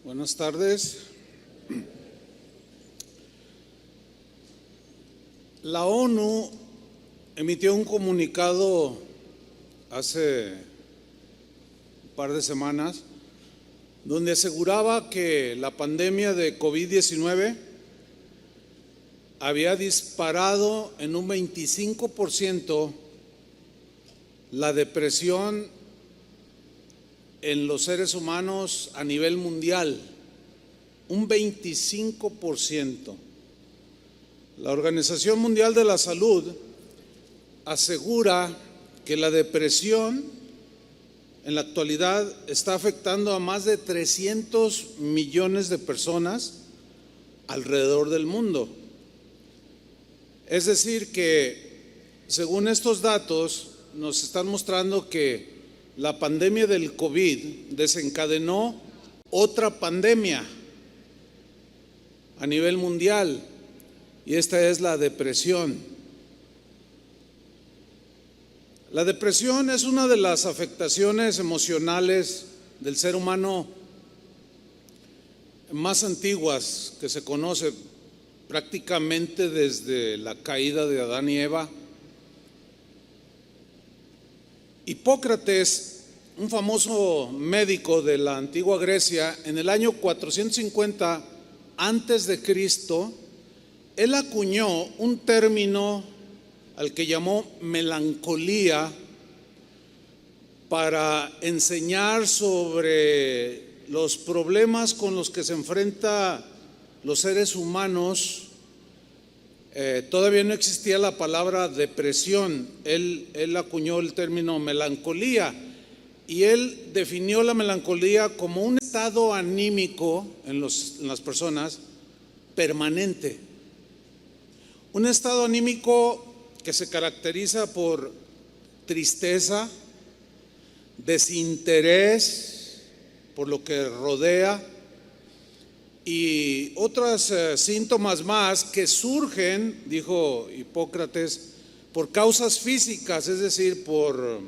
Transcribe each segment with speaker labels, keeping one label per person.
Speaker 1: Buenas tardes. La ONU emitió un comunicado hace un par de semanas donde aseguraba que la pandemia de COVID-19 había disparado en un 25% la depresión en los seres humanos a nivel mundial, un 25%. La Organización Mundial de la Salud asegura que la depresión en la actualidad está afectando a más de 300 millones de personas alrededor del mundo. Es decir que, según estos datos, nos están mostrando que la pandemia del COVID desencadenó otra pandemia a nivel mundial, y esta es la depresión. La depresión es una de las afectaciones emocionales del ser humano más antiguas que se conoce, prácticamente desde la caída de Adán y Eva. Hipócrates, un famoso médico de la antigua Grecia, en el año 450 antes de Cristo, él acuñó un término al que llamó melancolía para enseñar sobre los problemas con los que se enfrentan los seres humanos. Todavía no existía la palabra depresión. Él acuñó el término melancolía y él definió la melancolía como un estado anímico en las personas permanente. Un estado anímico que se caracteriza por tristeza, desinterés por lo que rodea y otros síntomas más que surgen, dijo Hipócrates, por causas físicas, es decir, por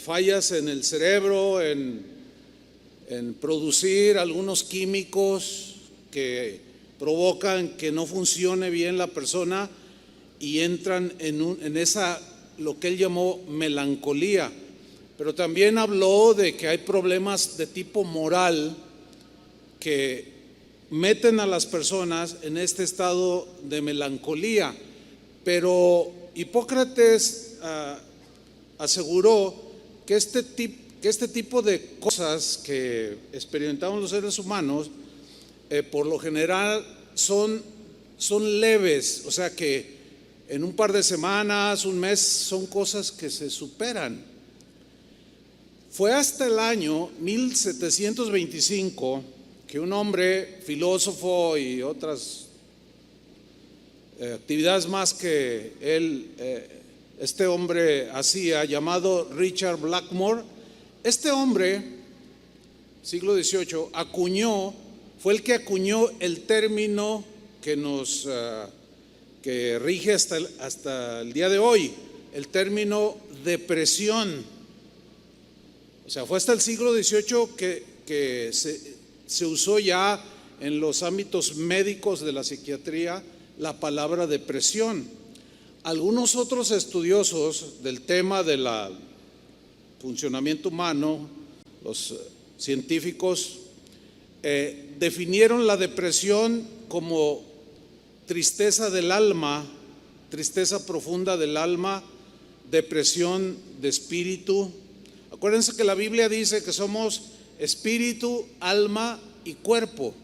Speaker 1: fallas en el cerebro, en producir algunos químicos que provocan que no funcione bien la persona y entran en esa, lo que él llamó melancolía. Pero también habló de que hay problemas de tipo moral que meten a las personas en este estado de melancolía. Pero Hipócrates aseguró que este tipo de cosas que experimentamos los seres humanos por lo general son leves, o sea que en un par de semanas, un mes, son cosas que se superan. Fue hasta el año 1725 que un hombre, filósofo y otras actividades más que él, este hombre hacía, llamado Richard Blackmore, este hombre, siglo XVIII, fue el que acuñó el término que rige hasta el día de hoy, el término depresión. O sea, fue hasta el siglo XVIII que se usó ya en los ámbitos médicos de la psiquiatría la palabra depresión. Algunos otros estudiosos del tema del funcionamiento humano, los científicos, definieron la depresión como tristeza del alma, tristeza profunda del alma, depresión de espíritu. Acuérdense que la Biblia dice que somos espíritu, alma y cuerpo,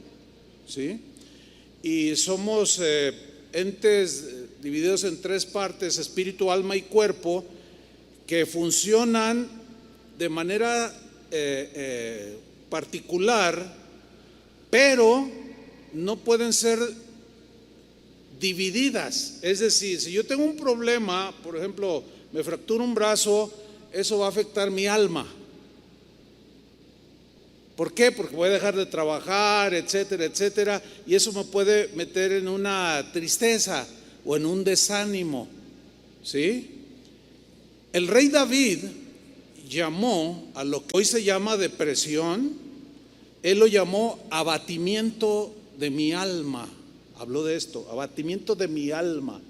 Speaker 1: ¿sí? Y somos entes divididos en tres partes, espíritu, alma y cuerpo, que funcionan de manera particular, pero no pueden ser divididas. Es decir, si yo tengo un problema, por ejemplo, me fracturo un brazo, eso va a afectar mi alma. ¿Por qué? Porque voy a dejar de trabajar, etcétera, etcétera, y eso me puede meter en una tristeza o en un desánimo, ¿sí? El rey David llamó a lo que hoy se llama depresión Él lo llamó abatimiento de mi alma. Habló de esto, abatimiento de mi alma.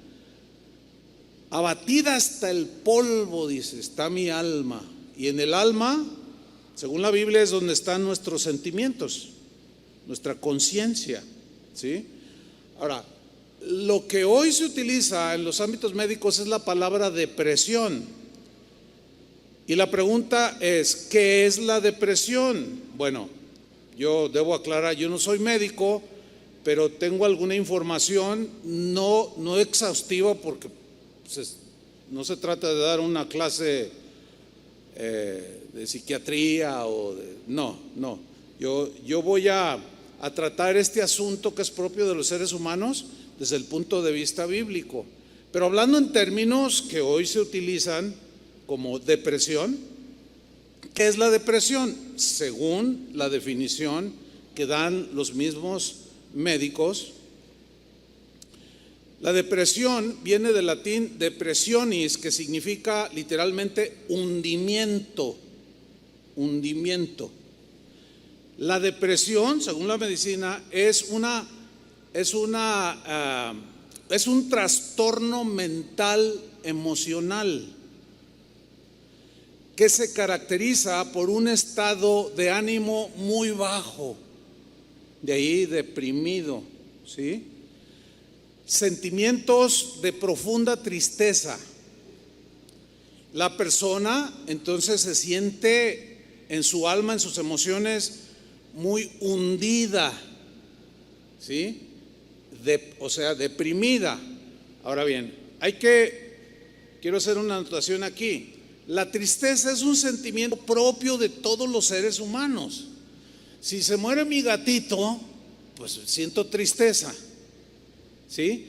Speaker 1: Abatida hasta el polvo, dice, está mi alma. Y en el alma, según la Biblia, es donde están nuestros sentimientos, nuestra conciencia, ¿sí? Ahora, lo que hoy se utiliza en los ámbitos médicos es la palabra depresión. Y la pregunta es, ¿qué es la depresión? Bueno, yo debo aclarar, yo no soy médico, pero tengo alguna información no exhaustiva, porque pues, no se trata de dar una clase de psiquiatría no. Yo voy a tratar este asunto que es propio de los seres humanos desde el punto de vista bíblico, pero hablando en términos que hoy se utilizan como depresión. ¿Qué es la depresión? Según la definición que dan los mismos médicos, la depresión viene del latín depressionis, que significa literalmente hundimiento. La depresión, según la medicina, es un trastorno mental emocional que se caracteriza por un estado de ánimo muy bajo, de ahí deprimido, ¿sí? Sentimientos de profunda tristeza. La persona entonces se siente en su alma, en sus emociones, muy hundida, ¿sí? O sea, deprimida. Ahora bien, quiero hacer una anotación aquí. La tristeza es un sentimiento propio de todos los seres humanos. Si se muere mi gatito, pues siento tristeza, ¿sí?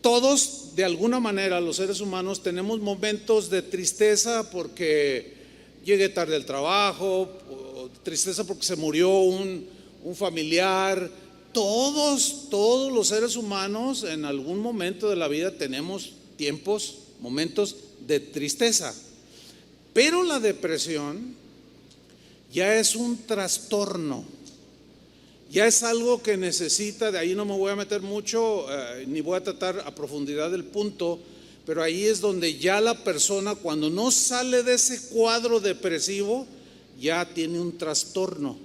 Speaker 1: Todos, de alguna manera, los seres humanos tenemos momentos de tristeza porque llegué tarde al trabajo, o tristeza porque se murió un familiar. Todos los seres humanos en algún momento de la vida tenemos momentos de tristeza. Pero la depresión ya es un trastorno, ya es algo que necesita, de ahí no me voy a meter mucho, ni voy a tratar a profundidad del punto, pero ahí es donde ya la persona, cuando no sale de ese cuadro depresivo, ya tiene un trastorno.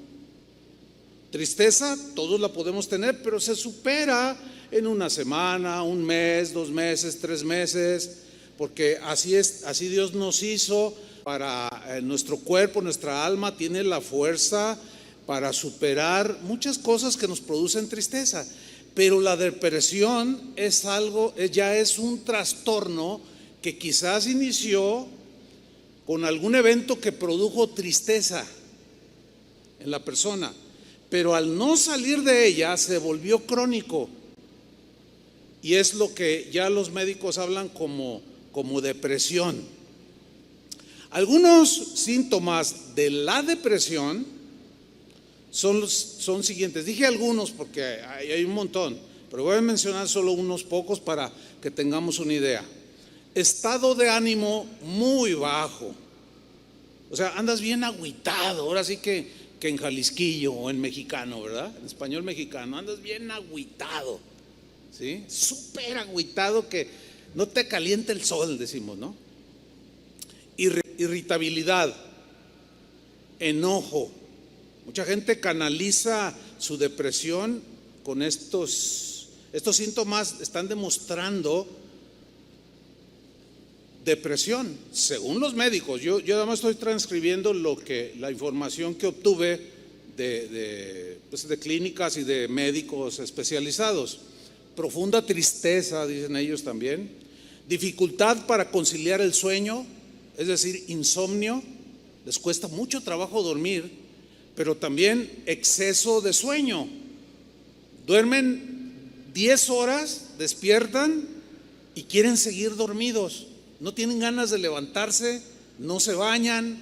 Speaker 1: Tristeza, todos la podemos tener, pero se supera en una semana, un mes, 2 meses, 3 meses, porque así es, así Dios nos hizo. Para nuestro cuerpo, nuestra alma tiene la fuerza para superar muchas cosas que nos producen tristeza. Pero la depresión ya es un trastorno que quizás inició con algún evento que produjo tristeza en la persona, pero al no salir de ella se volvió crónico, y es lo que ya los médicos hablan como depresión. Algunos síntomas de la depresión son siguientes. Dije algunos porque hay un montón, pero voy a mencionar solo unos pocos para que tengamos una idea. Estado de ánimo muy bajo, o sea, andas bien agüitado. Ahora sí que en jalisquillo o en mexicano, ¿verdad? En español mexicano, andas bien agüitado, ¿sí? Súper agüitado, que no te calienta el sol, decimos, ¿no? Irritabilidad, enojo. Mucha gente canaliza su depresión con estos síntomas. Están demostrando depresión, según los médicos. Yo además estoy transcribiendo la información que obtuve de clínicas y de médicos especializados. Profunda tristeza, dicen ellos también. Dificultad para conciliar el sueño, es decir, insomnio. Les cuesta mucho trabajo dormir, pero también exceso de sueño. Duermen 10 horas, despiertan y quieren seguir dormidos. No tienen ganas de levantarse, no se bañan,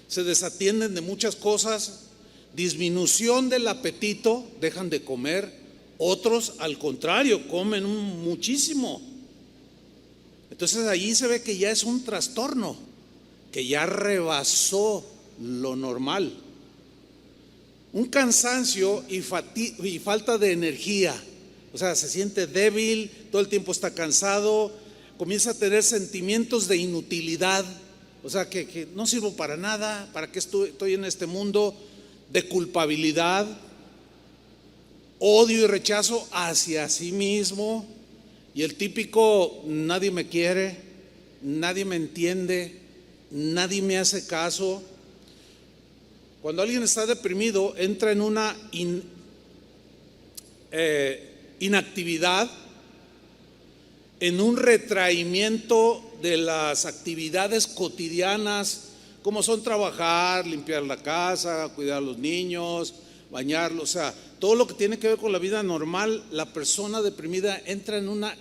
Speaker 1: se desatienden de muchas cosas. Disminución del apetito, dejan de comer. Otros, al contrario, comen muchísimo. Entonces allí se ve que ya es un trastorno, que ya rebasó lo normal. un cansancio y falta de energía. O sea, se siente débil, todo el tiempo está cansado, comienza a tener sentimientos de inutilidad. O sea, que no sirvo para nada, ¿para qué estoy en este mundo? De culpabilidad, odio y rechazo hacia sí mismo. Y el típico: nadie me quiere, nadie me entiende, nadie me hace caso. Cuando alguien está deprimido, entra en una inactividad, en un retraimiento de las actividades cotidianas, como son trabajar, limpiar la casa, cuidar a los niños, bañarlos. O sea, todo lo que tiene que ver con la vida normal. La persona deprimida entra en una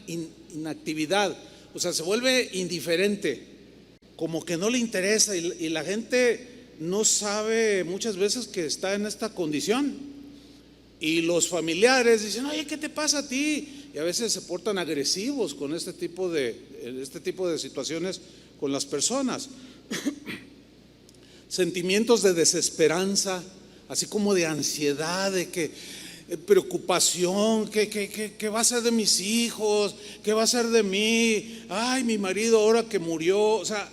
Speaker 1: inactividad, o sea, se vuelve indiferente, como que no le interesa, y la gente no sabe muchas veces que está en esta condición. Y los familiares dicen: oye, ¿qué te pasa a ti? Y a veces se portan agresivos con este tipo de situaciones con las personas. Sentimientos de desesperanza, así como de ansiedad, de que preocupación, ¿qué va a ser de mis hijos? ¿Qué va a ser de mí? Ay, mi marido ahora que murió. O sea,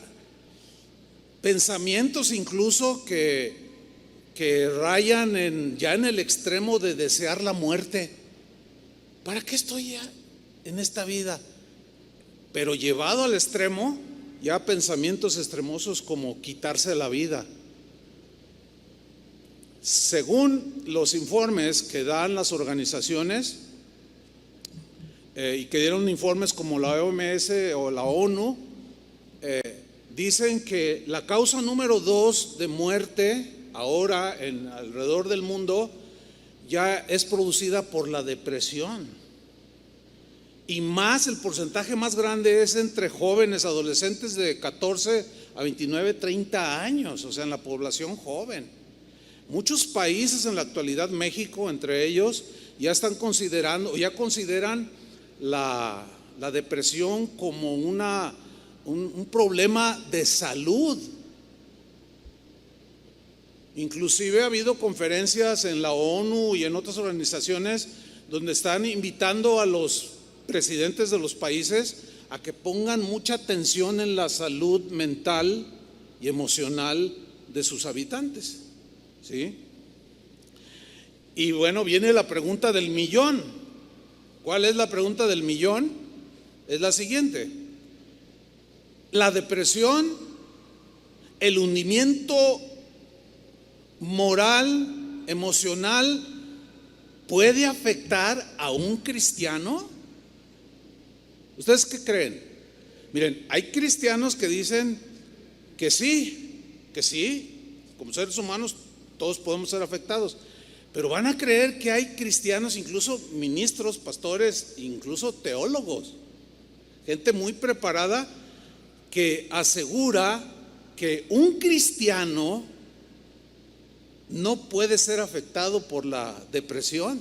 Speaker 1: pensamientos incluso que rayan ya en el extremo de desear la muerte. ¿Para qué estoy ya en esta vida? Pero llevado al extremo, ya pensamientos extremosos como quitarse la vida. Según los informes que dan las organizaciones, y que dieron informes como la OMS o la ONU, dicen que la causa número 2 de muerte ahora alrededor del mundo ya es producida por la depresión. Y más, el porcentaje más grande es entre jóvenes, adolescentes de 14 a 29, 30 años, o sea, en la población joven. Muchos países en la actualidad, México entre ellos, ya consideran la depresión como un problema de salud. Inclusive ha habido conferencias en la ONU y en otras organizaciones donde están invitando a los presidentes de los países a que pongan mucha atención en la salud mental y emocional de sus habitantes, ¿sí? Y bueno, viene la pregunta del millón. ¿Cuál es la pregunta del millón? Es la siguiente: la depresión, el hundimiento moral, emocional, ¿puede afectar a un cristiano? ¿Ustedes qué creen? Miren, hay cristianos que dicen que sí, como seres humanos todos podemos ser afectados, pero van a creer que hay cristianos, incluso ministros, pastores, incluso teólogos, gente muy preparada, que asegura que un cristiano no puede ser afectado por la depresión.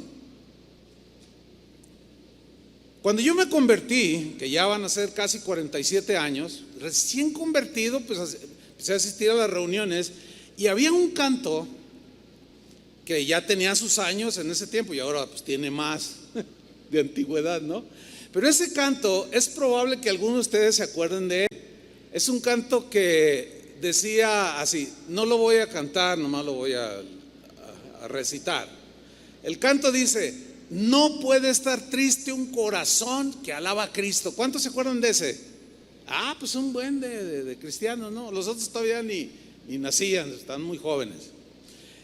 Speaker 1: Cuando yo me convertí, que ya van a ser casi 47 años, recién convertido, pues empecé a asistir a las reuniones, y había un canto que ya tenía sus años en ese tiempo y ahora pues tiene más de antigüedad, ¿no? Pero ese canto es probable que algunos de ustedes se acuerden de él. Es un canto que decía así, no lo voy a cantar, nomás lo voy a recitar. El canto dice: no puede estar triste un corazón que alaba a Cristo. ¿Cuántos se acuerdan de ese? Pues un buen de cristianos, ¿no? Los otros todavía ni nacían, están muy jóvenes.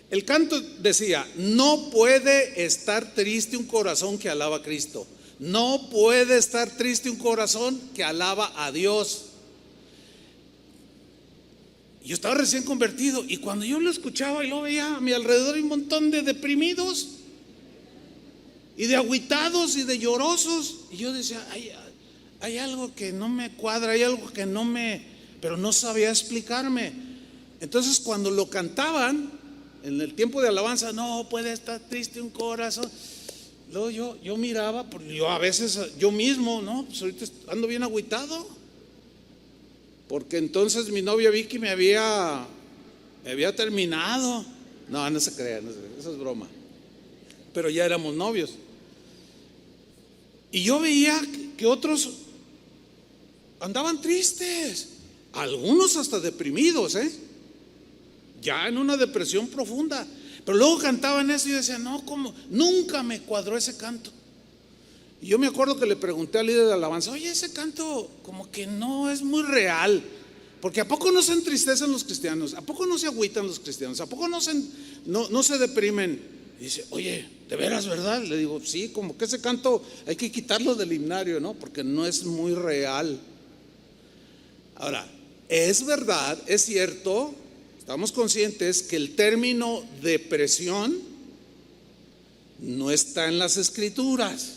Speaker 1: El canto decía: no puede estar triste un corazón que alaba a Cristo. No puede estar triste un corazón que alaba a Dios. Yo estaba recién convertido, y cuando yo lo escuchaba y lo veía a mi alrededor, hay un montón de deprimidos y de agüitados y de llorosos, y yo decía: hay algo que no me cuadra, hay algo que pero no sabía explicarme. Entonces, cuando lo cantaban en el tiempo de alabanza, no puede estar triste un corazón, luego yo miraba, porque yo a veces yo mismo, no, pues ahorita ando bien agüitado, porque entonces mi novia Vicky me había terminado, No, no se crea, eso es broma. Pero ya éramos novios. Y yo veía que otros andaban tristes, algunos hasta deprimidos, ya en una depresión profunda. Pero luego cantaban eso y yo decía, no, ¿cómo? Nunca me cuadró ese canto. Y yo me acuerdo que le pregunté al líder de alabanza, oye, ese canto como que no es muy real, porque ¿a poco no se entristecen los cristianos? ¿A poco no se agüitan los cristianos? ¿A poco no se deprimen? Y dice, oye, ¿de veras, verdad? Le digo, sí, como que ese canto hay que quitarlo del himnario, ¿no? Porque no es muy real. Ahora, es verdad, es cierto, estamos conscientes que el término depresión no está en las escrituras.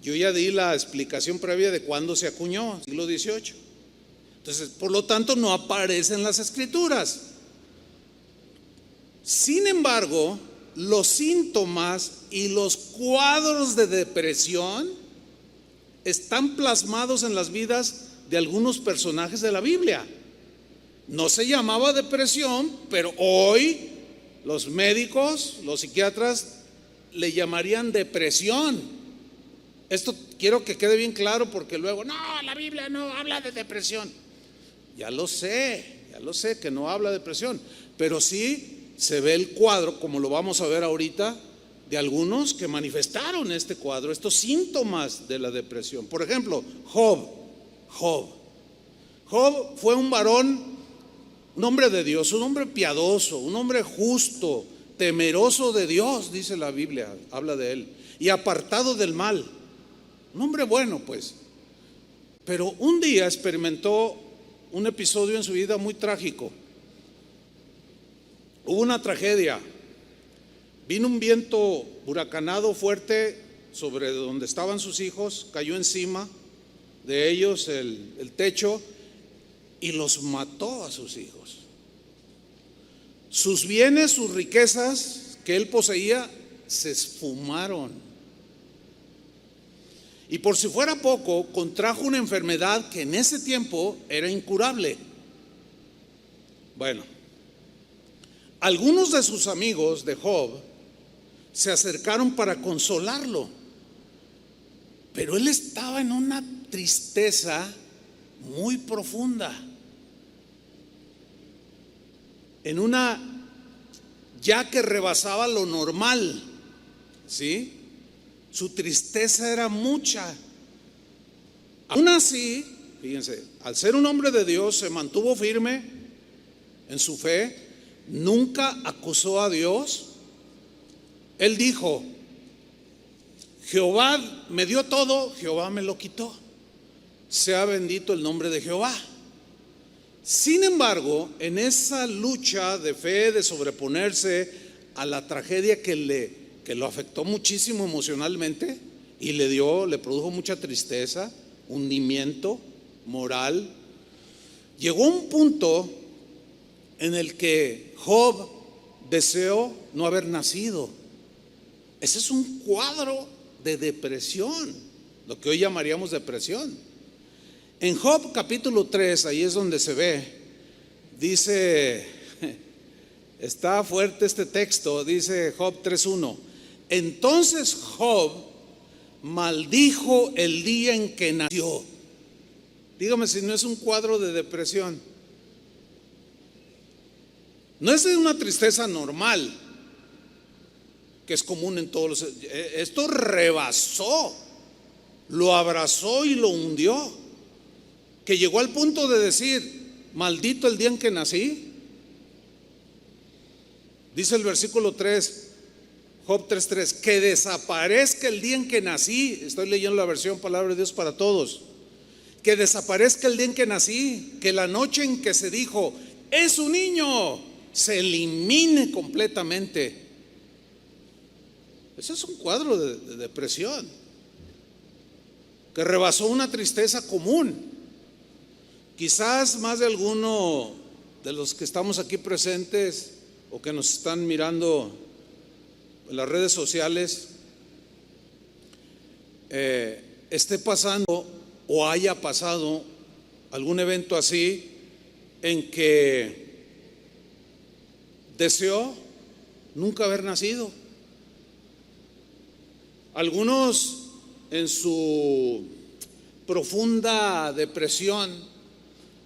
Speaker 1: Yo ya di la explicación previa de cuándo se acuñó, siglo XVIII. Entonces, por lo tanto, no aparece en las escrituras. Sin embargo, los síntomas y los cuadros de depresión están plasmados en las vidas de algunos personajes de la Biblia. No se llamaba depresión, pero hoy los médicos, los psiquiatras le llamarían depresión. Esto quiero que quede bien claro, porque luego, no, la Biblia no habla de depresión. Ya lo sé que no habla de depresión, pero sí se ve el cuadro, como lo vamos a ver ahorita, de algunos que manifestaron este cuadro, estos síntomas de la depresión. Por ejemplo, Job fue un varón, un hombre de Dios, un hombre piadoso, un hombre justo, temeroso de Dios, dice la Biblia, habla de él, y apartado del mal. Un hombre bueno, pues. Pero un día experimentó un episodio en su vida muy trágico. Hubo una tragedia. Vino un viento huracanado fuerte sobre donde estaban sus hijos, cayó encima de ellos el techo y los mató a sus hijos. Sus bienes, sus riquezas que él poseía se esfumaron. Y por si fuera poco, contrajo una enfermedad que en ese tiempo era incurable. Bueno, algunos de sus amigos de Job se acercaron para consolarlo, pero él estaba en una tristeza muy profunda, en una ya que rebasaba lo normal, ¿sí? Su tristeza era mucha. Aún así, fíjense, al ser un hombre de Dios, se mantuvo firme en su fe, nunca acusó a Dios. Él dijo, Jehová me dio todo, Jehová me lo quitó. Sea bendito el nombre de Jehová. Sin embargo, en esa lucha de fe, de sobreponerse a la tragedia que lo afectó muchísimo emocionalmente y le produjo mucha tristeza, hundimiento moral, llegó un punto en el que Job deseó no haber nacido. Ese es un cuadro de depresión, lo que hoy llamaríamos depresión. En Job capítulo 3, ahí es donde se ve, dice, está fuerte este texto, dice Job 3:1. Entonces Job maldijo el día en que nació. Dígame si no es un cuadro de depresión. No es de una tristeza normal, que es común en todos los. Esto rebasó, lo abrazó y lo hundió, que llegó al punto de decir, maldito el día en que nací. Dice el versículo 3, Job 3:3, que desaparezca el día en que nací. Estoy leyendo la versión Palabra de Dios para Todos. Que desaparezca el día en que nací, que la noche en que se dijo, es un niño, se elimine completamente. Ese es un cuadro de depresión que rebasó una tristeza común. Quizás más de alguno de los que estamos aquí presentes o que nos están mirando en las redes sociales esté pasando o haya pasado algún evento así en que deseó nunca haber nacido. Algunos en su profunda depresión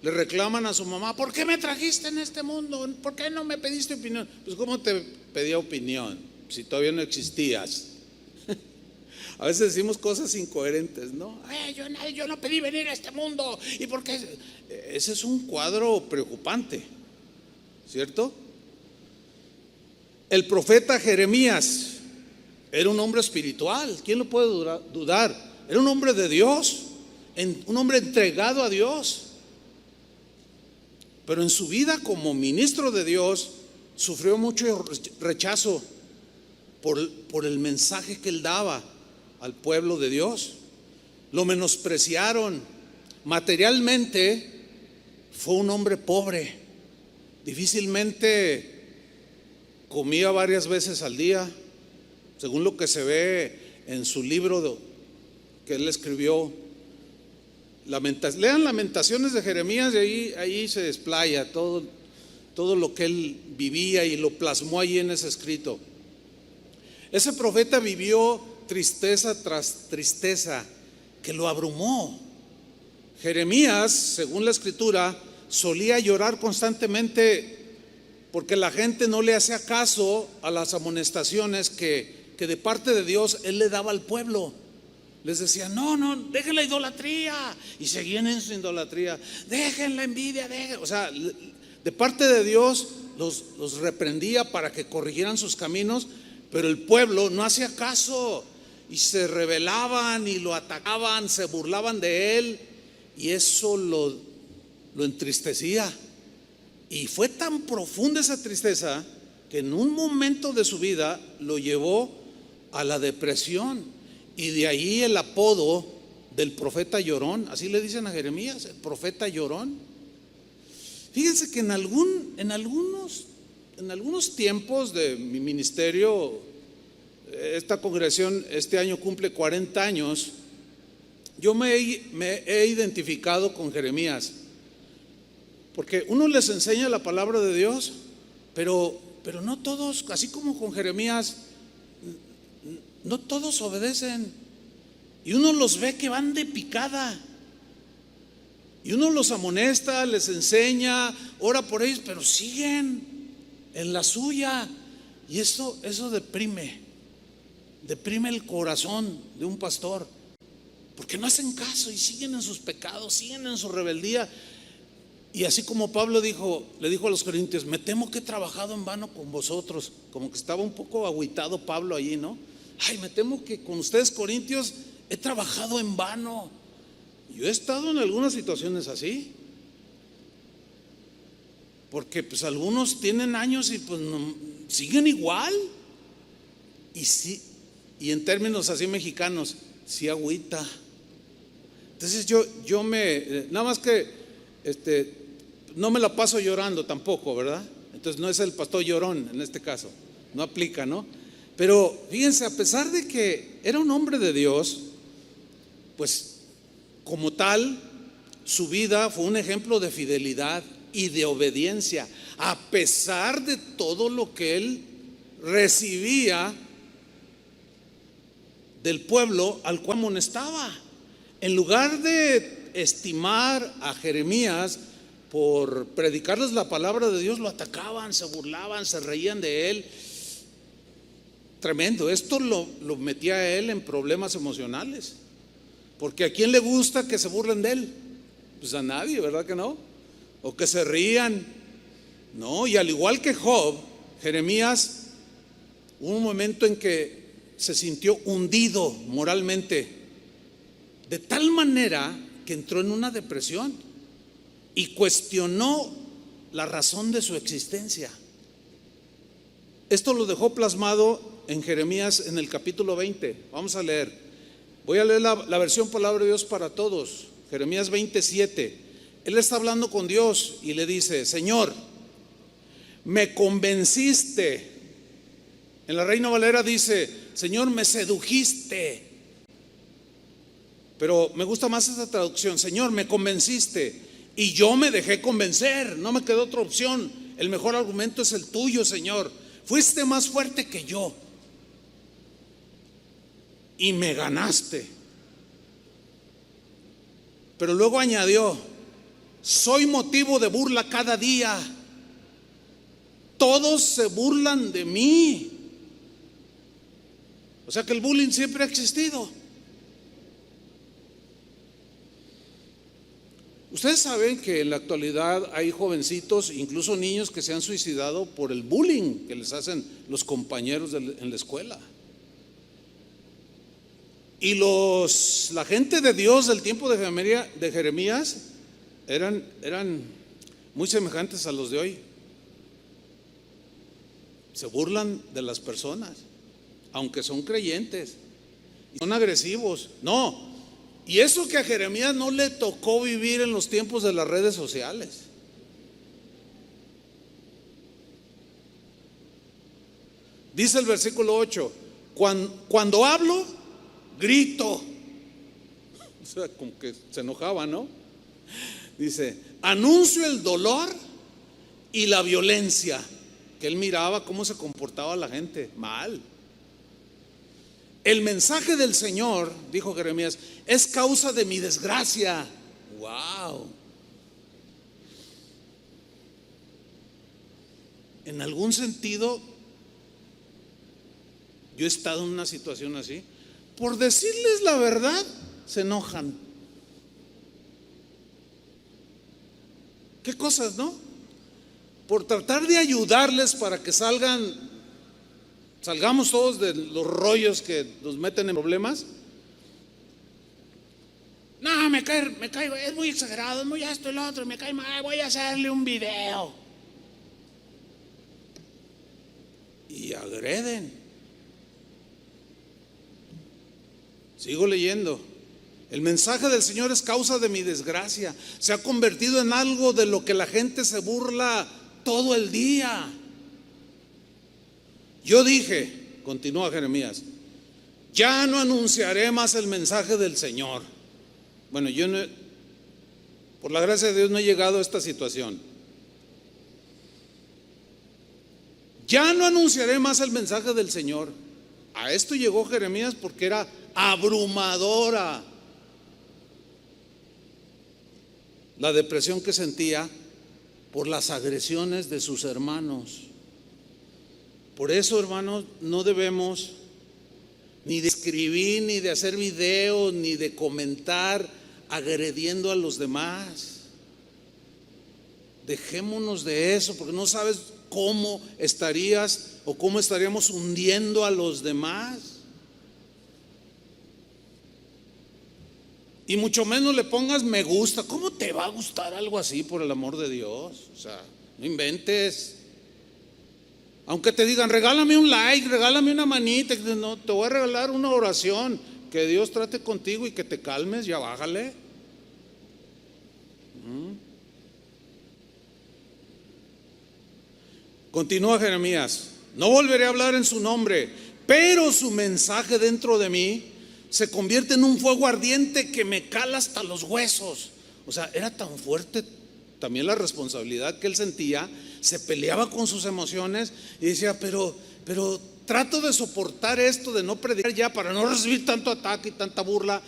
Speaker 1: le reclaman a su mamá: ¿por qué me trajiste en este mundo? ¿Por qué no me pediste opinión? Pues ¿cómo te pedía opinión si todavía no existías? A veces decimos cosas incoherentes, ¿no? Yo no pedí venir a este mundo. ¿Y por qué? Ese es un cuadro preocupante, ¿cierto? El profeta Jeremías era un hombre espiritual. ¿Quién lo puede dudar? Era un hombre de Dios, un hombre entregado a Dios. Pero en su vida como ministro de Dios sufrió mucho rechazo por el mensaje que él daba al pueblo de Dios. Lo menospreciaron. Materialmente fue un hombre pobre. Difícilmente comía varias veces al día, según lo que se ve en su libro que él escribió. Lean Lamentaciones de Jeremías, y ahí se desplaya todo lo que él vivía y lo plasmó allí en ese escrito. Ese profeta vivió tristeza tras tristeza que lo abrumó. Jeremías, según la escritura, solía llorar constantemente porque la gente no le hacía caso a las amonestaciones que de parte de Dios él le daba al pueblo. Les decía: no, dejen la idolatría, y seguían en su idolatría. Dejen la envidia, o sea, de parte de Dios los reprendía para que corrigieran sus caminos, pero el pueblo no hacía caso y se rebelaban y lo atacaban, se burlaban de él, y eso lo entristecía. Y fue tan profunda esa tristeza que en un momento de su vida lo llevó a la depresión, y de ahí el apodo del profeta llorón. Así le dicen a Jeremías, el profeta llorón. Fíjense que en algunos tiempos de mi ministerio, esta congregación este año cumple 40 años, yo me he identificado con Jeremías, porque uno les enseña la palabra de Dios, pero no todos, así como con Jeremías, no todos obedecen, y uno los ve que van de picada, y uno los amonesta, les enseña, ora por ellos, pero siguen en la suya, y eso deprime el corazón de un pastor, porque no hacen caso y siguen en sus pecados, siguen en su rebeldía. Y así como Pablo le dijo a los corintios: me temo que he trabajado en vano con vosotros. Como que estaba un poco agüitado Pablo allí, ¿no? Me temo que con ustedes, corintios, he trabajado en vano. Yo he estado en algunas situaciones así, porque pues algunos tienen años y pues siguen igual. Y sí, y en términos así mexicanos, sí agüita. Entonces yo nada más que no me la paso llorando tampoco, ¿verdad? Entonces no es el pastor llorón en este caso, no aplica, ¿no? Pero fíjense, a pesar de que era un hombre de Dios, pues como tal, su vida fue un ejemplo de fidelidad y de obediencia, a pesar de todo lo que él recibía del pueblo al cual amonestaba. En lugar de estimar a Jeremías por predicarles la palabra de Dios, lo atacaban, se burlaban, se reían de él. Tremendo. Esto lo metía a él en problemas emocionales, porque ¿a quién le gusta que se burlen de él? Pues a nadie, ¿verdad que no? O que se rían. No, y al igual que Job, Jeremías, hubo un momento en que se sintió hundido moralmente, de tal manera que entró en una depresión y cuestionó la razón de su existencia. Esto lo dejó plasmado en Jeremías en el capítulo 20. Vamos a leer. Voy a leer la versión Palabra de Dios para Todos. Jeremías 27. Él está hablando con Dios y le dice: Señor, me convenciste. En la Reina Valera dice: Señor, me sedujiste. Pero me gusta más esta traducción: Señor, me convenciste y yo me dejé convencer. No me quedó otra opción. El mejor argumento es el tuyo, Señor. fuiste más fuerte que yo y me ganaste. Pero luego añadió: soy motivo de burla cada día. Todos se burlan de mí. O sea que el bullying siempre ha existido. Ustedes saben que en la actualidad hay jovencitos, incluso niños, que se han suicidado por el bullying que les hacen los compañeros en la escuela. Y la gente de Dios del tiempo de Jeremías eran muy semejantes a los de hoy. Se burlan de las personas, aunque son creyentes, y son agresivos. No. Y eso que a Jeremías no le tocó vivir en los tiempos de las redes sociales. Dice el versículo 8: cuando hablo, grito. O sea, como que se enojaba, ¿no? Dice: anuncio el dolor y la violencia. Que él miraba cómo se comportaba la gente mal. El mensaje del Señor, dijo Jeremías, es causa de mi desgracia. Wow. En algún sentido, yo he estado en una situación así. Por decirles la verdad, se enojan. ¿Qué cosas, no? Por tratar de ayudarles para que salgamos todos de los rollos que nos meten en problemas. No, me caigo, es muy exagerado, es muy esto y lo otro, me cae mal, voy a hacerle un video. Y agreden. Sigo leyendo. El mensaje del Señor es causa de mi desgracia. Se ha convertido en algo de lo que la gente se burla todo el día. Yo dije, continúa Jeremías, ya no anunciaré más el mensaje del Señor. Bueno, yo no, por la gracia de Dios, no he llegado a esta situación. Ya no anunciaré más el mensaje del Señor. A esto llegó Jeremías porque era abrumadora la depresión que sentía por las agresiones de sus hermanos. Por eso, hermanos, no debemos ni de escribir, ni de hacer videos, ni de comentar agrediendo a los demás. Dejémonos de eso, porque no sabes cómo estarías o cómo estaríamos hundiendo a los demás. Y mucho menos le pongas me gusta. ¿Cómo te va a gustar algo así, por el amor de Dios? O sea, no inventes. Aunque te digan, regálame un like, regálame una manita, no, te voy a regalar una oración. Que Dios trate contigo y que te calmes, ya bájale. Continúa Jeremías: no volveré a hablar en su nombre, pero su mensaje dentro de mí se convierte en un fuego ardiente que me cala hasta los huesos. O sea, era tan fuerte también la responsabilidad que él sentía. Se peleaba con sus emociones y decía, pero trato de soportar esto, de no predicar ya para no recibir tanto ataque y tanta burla,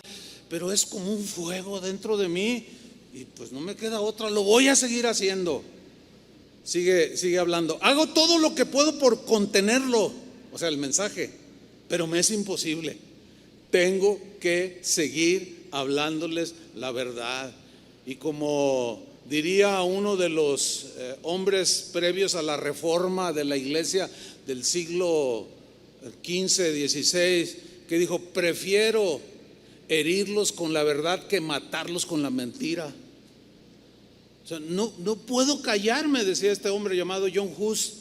Speaker 1: pero es como un fuego dentro de mí y pues no me queda otra, lo voy a seguir haciendo. Sigue hablando: hago todo lo que puedo por contenerlo, o sea, el mensaje, pero me es imposible. Tengo que seguir hablándoles la verdad. Y como diría uno de los hombres previos a la reforma de la iglesia del siglo XV, XVI, que dijo: prefiero herirlos con la verdad que matarlos con la mentira. O sea, no puedo callarme, decía este hombre llamado John Hus.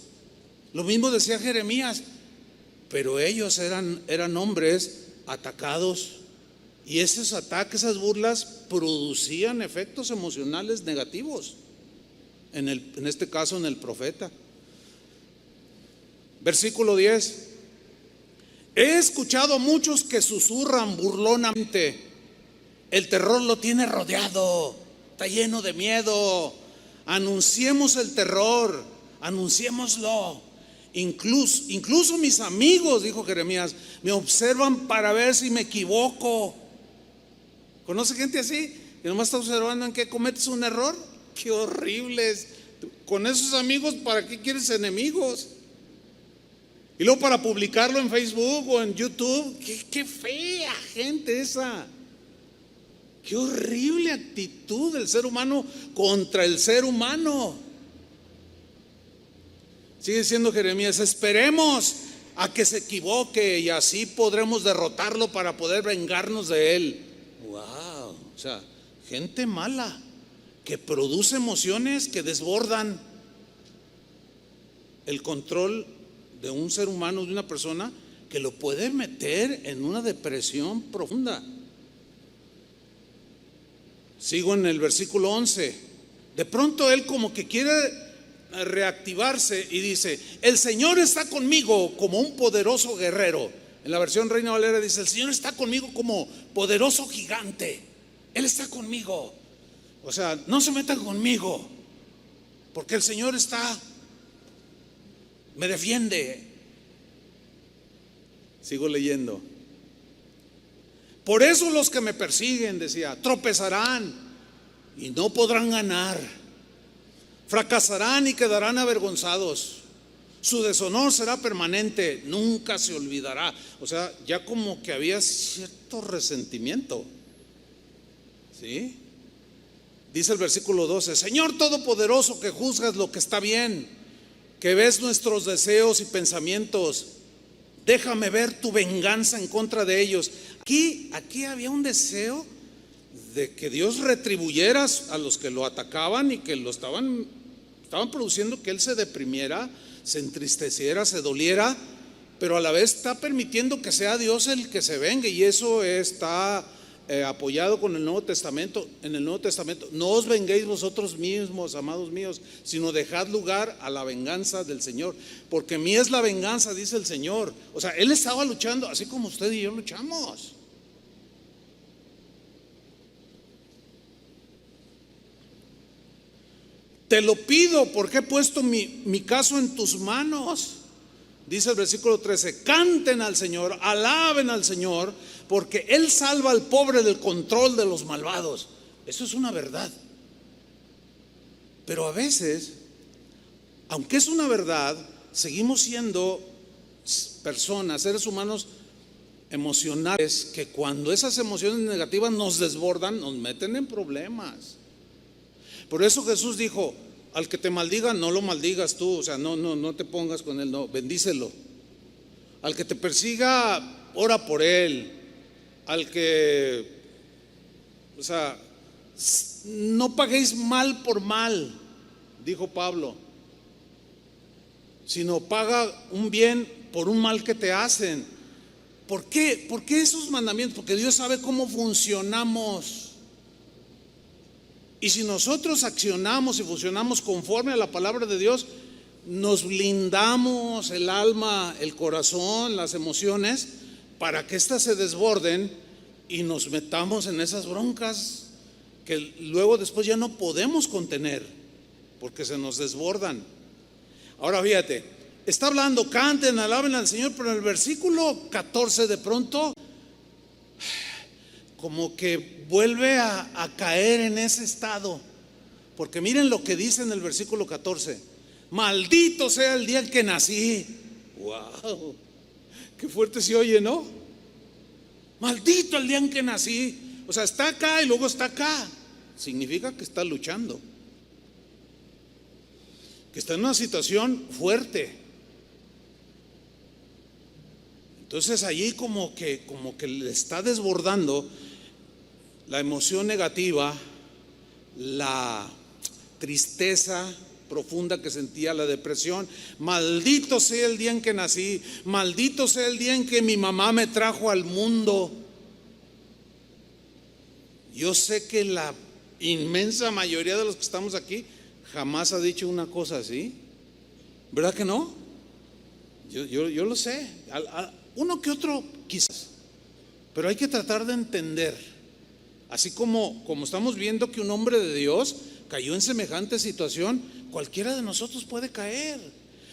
Speaker 1: Lo mismo decía Jeremías, pero ellos eran hombres atacados, y esos ataques, esas burlas producían efectos emocionales negativos, en este caso en el profeta. Versículo 10: he escuchado a muchos que susurran burlonamente, el terror lo tiene rodeado, está lleno de miedo. Anunciemos el terror, anunciémoslo. Incluso mis amigos, dijo Jeremías, me observan para ver si me equivoco. ¿Conoce gente así? Que nomás está observando en qué cometes un error. Qué horribles. Con esos amigos, ¿para qué quieres enemigos? Y luego para publicarlo en Facebook o en YouTube. Qué fea gente esa. Qué horrible actitud del ser humano contra el ser humano. Sigue diciendo Jeremías, esperemos a que se equivoque y así podremos derrotarlo para poder vengarnos de él. Wow, o sea, gente mala que produce emociones que desbordan el control de un ser humano, de una persona, que lo puede meter en una depresión profunda. Sigo en el versículo 11. De pronto él como que quiere reactivarse y dice, el Señor está conmigo como un poderoso guerrero. En la versión Reina Valera dice, el Señor está conmigo como poderoso gigante. Él está conmigo. O sea, no se metan conmigo, porque el Señor me defiende. Sigo leyendo. Por eso los que me persiguen, decía, tropezarán y no podrán ganar. Fracasarán y quedarán avergonzados. Su deshonor será permanente, nunca se olvidará. O sea, ya como que había cierto resentimiento. ¿Sí? Dice el versículo 12, Señor Todopoderoso, que juzgas lo que está bien, que ves nuestros deseos y pensamientos, déjame ver tu venganza en contra de ellos. Aquí había un deseo de que Dios retribuyera a los que lo atacaban y que lo estaban produciendo que él se deprimiera, se entristeciera, se doliera, pero a la vez está permitiendo que sea Dios el que se vengue, y eso está apoyado con el Nuevo Testamento. En el Nuevo Testamento, no os venguéis vosotros mismos, amados míos, sino dejad lugar a la venganza del Señor, porque mía es la venganza, dice el Señor. O sea, él estaba luchando así como usted y yo luchamos. Te lo pido porque he puesto mi caso en tus manos. Dice el versículo 13, canten al Señor, alaben al Señor, porque Él salva al pobre del control de los malvados. Eso es una verdad. Pero a veces, aunque es una verdad, seguimos siendo personas, seres humanos emocionales, que cuando esas emociones negativas nos desbordan, nos meten en problemas. Por eso Jesús dijo, al que te maldiga, no lo maldigas tú, o sea, no te pongas con él, no, bendícelo. Al que te persiga, ora por él. Al que, o sea, no paguéis mal por mal, dijo Pablo, sino paga un bien por un mal que te hacen. ¿Por qué? ¿Por qué esos mandamientos? Porque Dios sabe cómo funcionamos. Y si nosotros accionamos y funcionamos conforme a la palabra de Dios, nos blindamos el alma, el corazón, las emociones, para que éstas se desborden y nos metamos en esas broncas que luego después ya no podemos contener, porque se nos desbordan. Ahora fíjate, está hablando, canten, alaben al Señor, pero en el versículo 14 de pronto como que vuelve a caer en ese estado, porque miren lo que dice en el versículo 14: maldito sea el día en que nací. Wow, qué fuerte se oye, ¿no? Maldito el día en que nací. O sea, está acá y luego está acá. Significa que está luchando, que está en una situación fuerte. Entonces allí como que le está desbordando la emoción negativa, la tristeza profunda que sentía, la depresión. Maldito sea el día en que nací, maldito sea el día en que mi mamá me trajo al mundo. Yo sé que la inmensa mayoría de los que estamos aquí jamás ha dicho una cosa así, ¿verdad que no? Yo lo sé, uno que otro quizás, pero hay que tratar de entender. Así como estamos viendo que un hombre de Dios cayó en semejante situación, cualquiera de nosotros puede caer.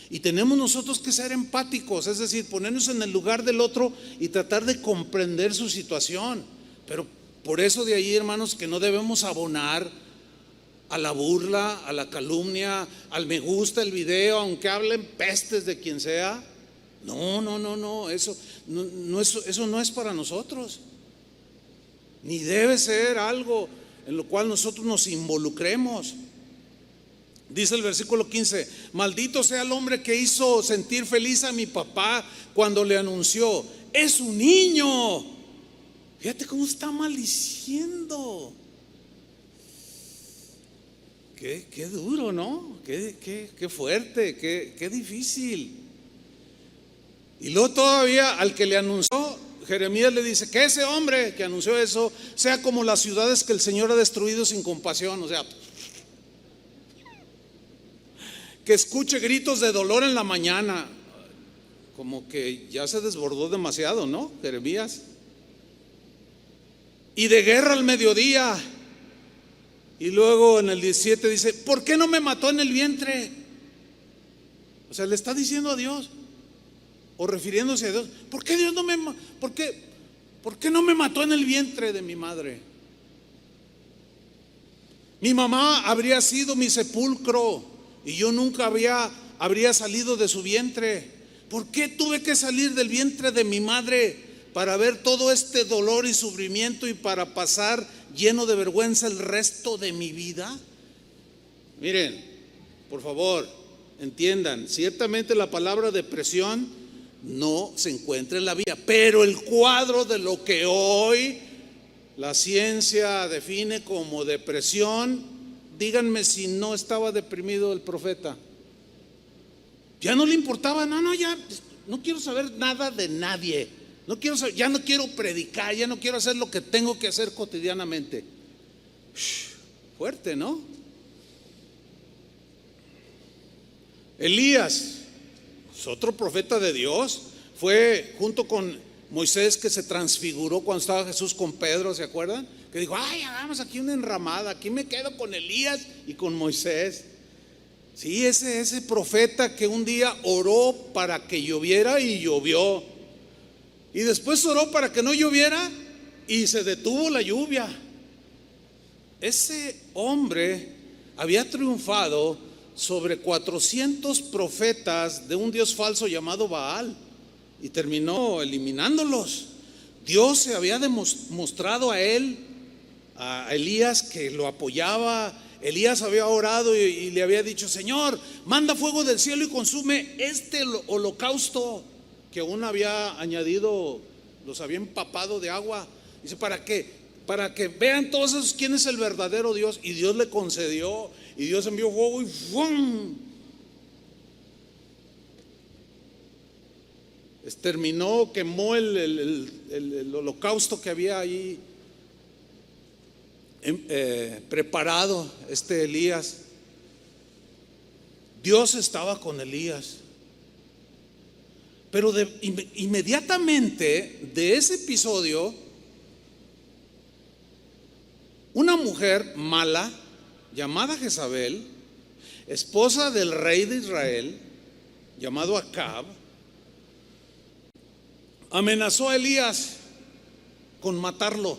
Speaker 1: Y tenemos nosotros que ser empáticos, es decir, ponernos en el lugar del otro y tratar de comprender su situación. Pero por eso de ahí, hermanos, que no debemos abonar a la burla, a la calumnia, al me gusta el video, aunque hablen pestes de quien sea. No, eso no es para nosotros. Ni debe ser algo en lo cual nosotros nos involucremos. Dice el versículo 15: maldito sea el hombre que hizo sentir feliz a mi papá cuando le anunció, es un niño. Fíjate cómo está maldiciendo. Qué duro, ¿no? Qué fuerte, qué difícil. Y luego todavía al que le anunció, Jeremías le dice que ese hombre que anunció eso sea como las ciudades que el Señor ha destruido sin compasión. O sea, que escuche gritos de dolor en la mañana. Como que ya se desbordó demasiado, ¿no, Jeremías? Y de guerra al mediodía. Y luego en el 17 dice, ¿por qué no me mató en el vientre? O sea, le está diciendo a Dios, o refiriéndose a Dios, ¿por qué Dios por qué no me mató en el vientre de mi madre? Mi mamá habría sido mi sepulcro y yo nunca habría salido de su vientre. ¿Por qué tuve que salir del vientre de mi madre para ver todo este dolor y sufrimiento y para pasar lleno de vergüenza el resto de mi vida? Miren, por favor, entiendan, ciertamente la palabra depresión no se encuentra en la Biblia, pero el cuadro de lo que hoy la ciencia define como depresión, díganme si no estaba deprimido el profeta. Ya no le importaba, ya no quiero saber nada de nadie. Ya no quiero predicar, ya no quiero hacer lo que tengo que hacer cotidianamente. Fuerte, ¿no? Elías es otro profeta de Dios. Fue junto con Moisés que se transfiguró cuando estaba Jesús con Pedro, ¿se acuerdan? Que dijo, hagamos aquí una enramada, aquí me quedo con Elías y con Moisés. Sí, ese profeta que un día oró para que lloviera y llovió. Y después oró para que no lloviera y se detuvo la lluvia. Ese hombre había triunfado sobre 400 profetas de un dios falso llamado Baal y terminó eliminándolos. Dios se había demostrado a él, a Elías, que lo apoyaba. Elías había orado y le había dicho, Señor, manda fuego del cielo y consume este holocausto que aún había añadido, los había empapado de agua. Dice, ¿para qué? Para que vean todos esos quién es el verdadero Dios. Y Dios le concedió, y Dios envió fuego y ¡fum! Exterminó, quemó el holocausto que había ahí preparado Elías. Dios estaba con Elías. Pero inmediatamente de ese episodio, una mujer mala llamada Jezabel, esposa del rey de Israel, llamado Acab, amenazó a Elías con matarlo.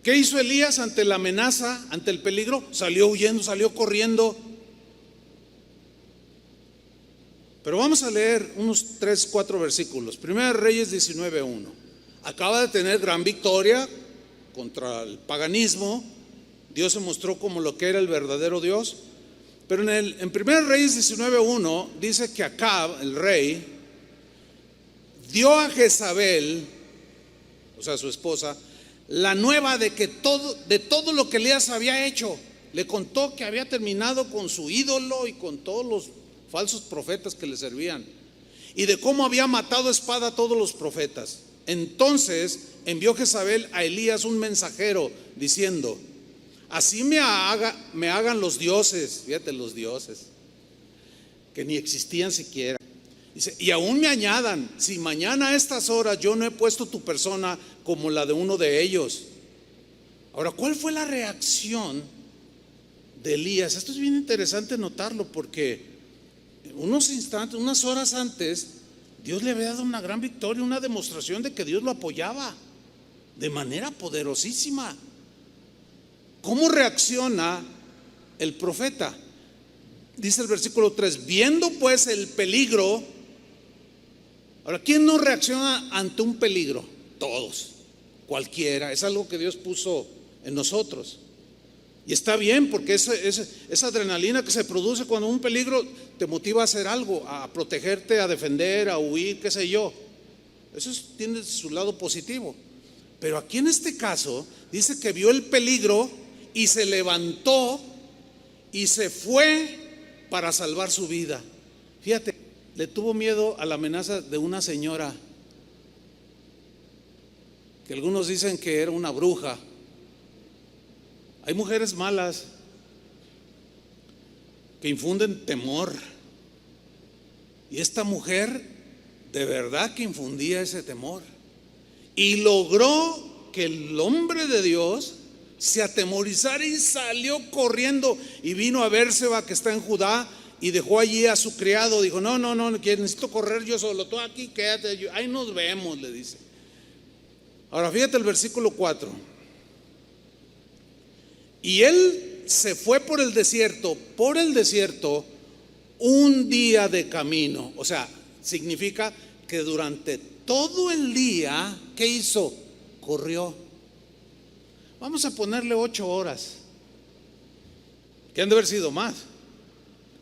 Speaker 1: ¿Qué hizo Elías ante la amenaza, ante el peligro? Salió huyendo, salió corriendo. Pero vamos a leer unos 3-4 versículos. Primera Reyes 19:1. Acaba de tener gran victoria contra el paganismo. Dios se mostró como lo que era el verdadero Dios. Pero en Primera Reyes 19:1 dice que Acab, el rey, dio a Jezabel, o sea, su esposa, la nueva de todo lo que Elías había hecho. Le contó que había terminado con su ídolo y con todos los falsos profetas que le servían, y de cómo había matado a espada a todos los profetas. Entonces envió Jezabel a Elías un mensajero diciendo, así me hagan los dioses, fíjate, los dioses que ni existían siquiera. Dice, y aún me añadan, si mañana a estas horas yo no he puesto tu persona como la de uno de ellos. Ahora, ¿cuál fue la reacción de Elías. Esto es bien interesante notarlo porque unos instantes, unas horas antes, Dios le había dado una gran victoria, una demostración de que Dios lo apoyaba de manera poderosísima. ¿Cómo reacciona el profeta? Dice el versículo 3: viendo pues el peligro. Ahora, ¿quién no reacciona ante un peligro? Todos, cualquiera. Es algo que Dios puso en nosotros. Y está bien, porque esa adrenalina que se produce cuando un peligro te motiva a hacer algo, a protegerte, a defender, a huir, qué sé yo. Eso tiene su lado positivo. Pero aquí en este caso dice que vio el peligro y se levantó y se fue para salvar su vida. Fíjate, le tuvo miedo a la amenaza de una señora que algunos dicen que era una bruja. Hay mujeres malas que infunden temor, y esta mujer de verdad que infundía ese temor, y logró que el hombre de Dios se atemorizara y salió corriendo y vino a Bérseba, que está en Judá, y dejó allí a su criado. Dijo: no, que necesito correr yo solo, tú aquí quédate, ahí nos vemos, le dice. Ahora fíjate el versículo 4. Y él se fue por el desierto un día de camino. O sea, significa que durante todo el día, ¿qué hizo? Corrió. Vamos a ponerle 8 horas, que han de haber sido más,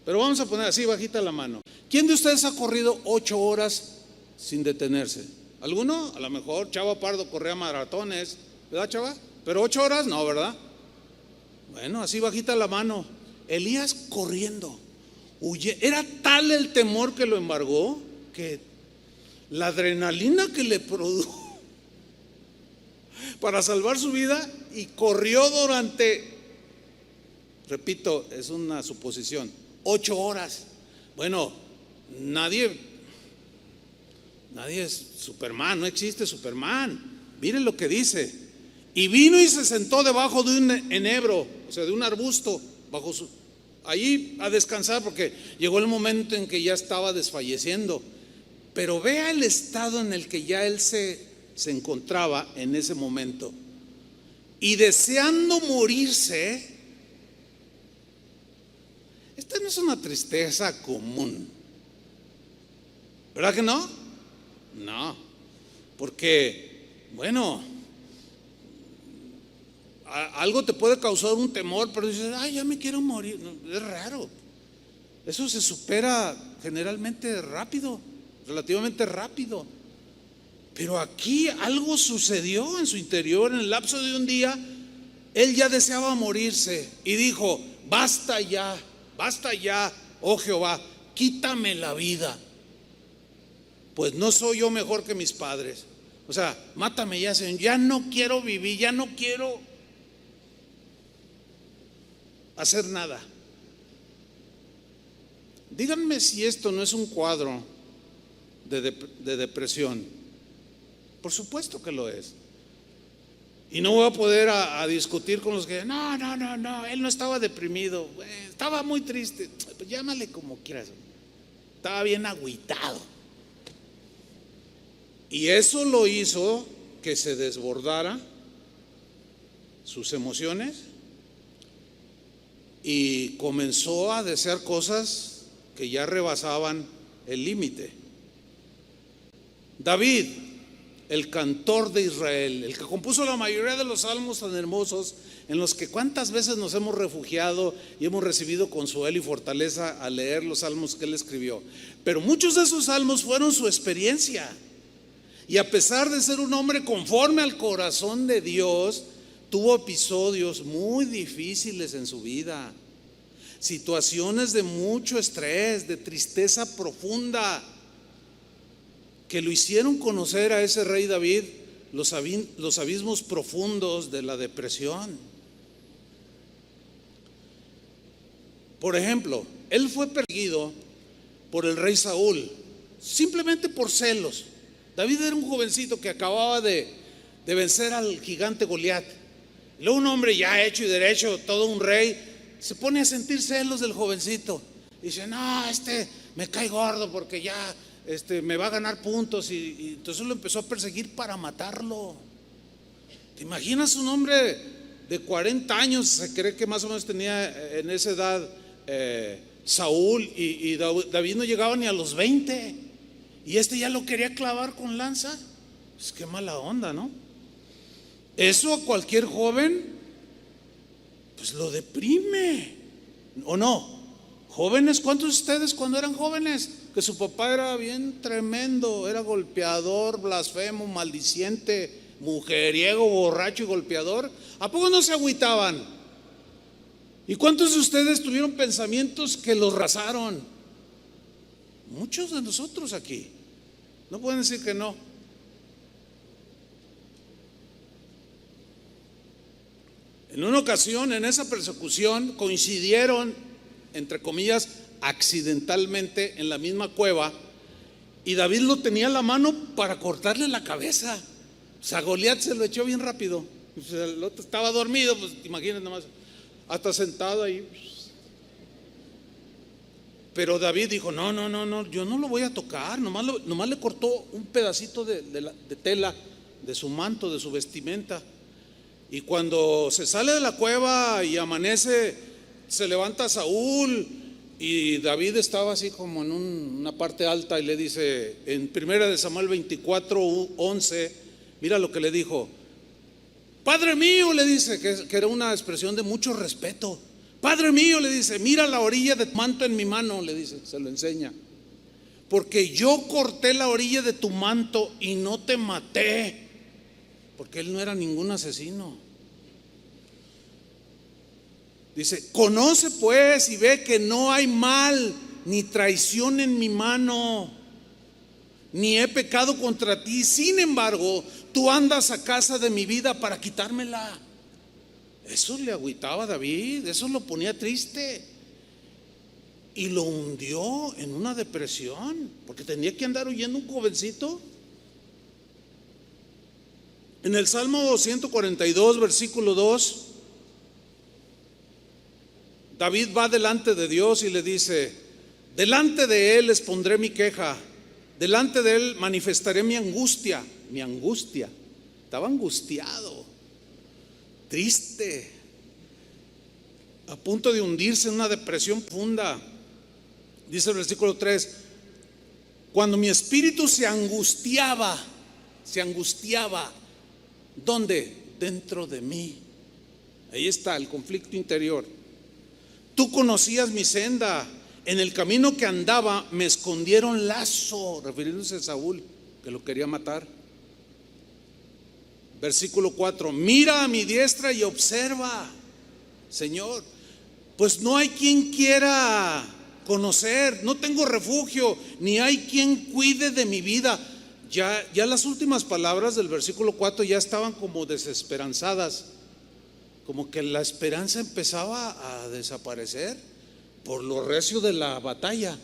Speaker 1: pero vamos a poner así bajita la mano. ¿Quién de ustedes ha corrido 8 horas sin detenerse? ¿Alguno? A lo mejor Chava Pardo corría maratones, ¿verdad, Chava? Pero 8 horas no, ¿verdad? Bueno, así bajita la mano. Elías corriendo, era tal el temor que lo embargó, que la adrenalina que le produjo para salvar su vida, y corrió durante, repito, es una suposición, 8 horas. Bueno, nadie es Superman, no existe Superman. Miren lo que dice: y vino y se sentó debajo de un enebro, o sea, de un arbusto, allí a descansar, porque llegó el momento en que ya estaba desfalleciendo. Pero vea el estado en el que ya él se encontraba en ese momento. Y deseando morirse. Esta no es una tristeza común, ¿verdad que no? No, porque, bueno, algo te puede causar un temor, pero dices: ay, ya me quiero morir. No, es raro. Eso se supera generalmente rápido, relativamente rápido. Pero aquí algo sucedió en su interior. En el lapso de un día, él ya deseaba morirse y dijo: basta ya, oh Jehová, quítame la vida, pues no soy yo mejor que mis padres. O sea, mátame ya, Señor, ya no quiero vivir, ya no quiero hacer nada. Díganme si esto no es un cuadro de depresión. Por supuesto que lo es. Y no voy a poder a discutir con los que no, él no estaba deprimido, estaba muy triste. Pues llámale como quieras, estaba bien agüitado. Y eso lo hizo que se desbordara sus emociones y comenzó a desear cosas que ya rebasaban el límite. David, el cantor de Israel, el que compuso la mayoría de los salmos tan hermosos, en los que cuántas veces nos hemos refugiado y hemos recibido consuelo y fortaleza al leer los salmos que él escribió. Pero muchos de esos salmos fueron su experiencia. Y a pesar de ser un hombre conforme al corazón de Dios, tuvo episodios muy difíciles en su vida, situaciones de mucho estrés, de tristeza profunda, que lo hicieron conocer a ese rey David los abismos profundos de la depresión. Por ejemplo, él fue perseguido por el rey Saúl, simplemente por celos. David era un jovencito que acababa de vencer al gigante Goliat. Luego un hombre ya hecho y derecho, todo un rey, se pone a sentir celos del jovencito. Dice, no, me cae gordo porque ya me va a ganar puntos. Y entonces lo empezó a perseguir para matarlo. ¿Te imaginas un hombre de 40 años? Se cree que más o menos tenía en esa edad Saúl, y David no llegaba ni a los 20. Y ya lo quería clavar con lanza. Pues qué mala onda, ¿no? Eso a cualquier joven pues lo deprime, ¿o no? Jóvenes, ¿cuántos de ustedes cuando eran jóvenes que su papá era bien tremendo, era golpeador, blasfemo, maldiciente, mujeriego, borracho y golpeador? ¿A poco no se agüitaban? ¿Y cuántos de ustedes tuvieron pensamientos que los rasaron? Muchos de nosotros aquí. No pueden decir que no. En una ocasión, en esa persecución, coincidieron, entre comillas, accidentalmente en la misma cueva, y David lo tenía en la mano para cortarle la cabeza. O sea, Goliat se lo echó bien rápido. O sea, el otro estaba dormido, pues imagínate nomás, hasta sentado ahí. Pero David dijo, no, yo no lo voy a tocar. Nomás le cortó un pedacito de tela de su manto, de su vestimenta. Y cuando se sale de la cueva y amanece, se levanta Saúl, y David estaba así como en una parte alta, y le dice en 1 Samuel 24:11, mira lo que le dijo. Padre mío, le dice, que era una expresión de mucho respeto. Padre mío, le dice, mira la orilla de tu manto en mi mano, le dice, se lo enseña. Porque yo corté la orilla de tu manto y no te maté. Porque él no era ningún asesino. Dice, conoce pues y ve que no hay mal ni traición en mi mano, ni he pecado contra ti. Sin embargo, tú andas a casa de mi vida para quitármela. Eso le agüitaba a David, eso lo ponía triste y lo hundió en una depresión, porque tenía que andar huyendo un jovencito. En el Salmo 142, versículo 2, David va delante de Dios y le dice, delante de él expondré mi queja, delante de él manifestaré mi angustia. Estaba angustiado, triste, a punto de hundirse en una depresión profunda. Dice el versículo 3, cuando mi espíritu se angustiaba, ¿dónde? Dentro de mí. Ahí está el conflicto interior. Tú conocías mi senda, en el camino que andaba me escondieron lazo, refiriéndose a Saúl, que lo quería matar. Versículo 4, mira a mi diestra y observa, Señor, pues no hay quien quiera conocer, no tengo refugio, ni hay quien cuide de mi vida. Ya las últimas palabras del versículo 4 ya estaban como desesperanzadas, como que la esperanza empezaba a desaparecer por lo recio de la batalla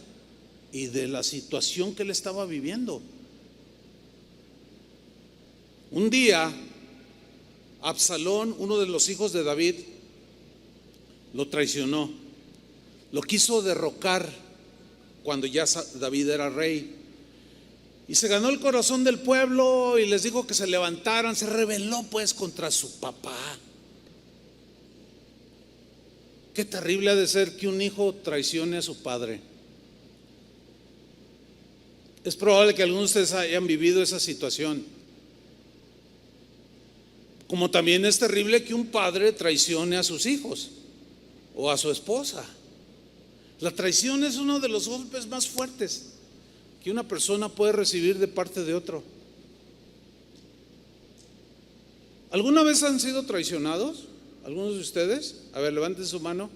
Speaker 1: y de la situación que él estaba viviendo. Un día, Absalón, uno de los hijos de David, lo traicionó, lo quiso derrocar cuando ya David era rey. Y se ganó el corazón del pueblo y les dijo que se levantaran, se rebeló pues contra su papá. Qué terrible ha de ser que un hijo traicione a su padre. Es probable que algunos de ustedes hayan vivido esa situación. Como también es terrible que un padre traicione a sus hijos o a su esposa. La traición es uno de los golpes más fuertes que una persona puede recibir de parte de otro. ¿Alguna vez han sido traicionados? ¿Algunos de ustedes? A ver, levanten su mano.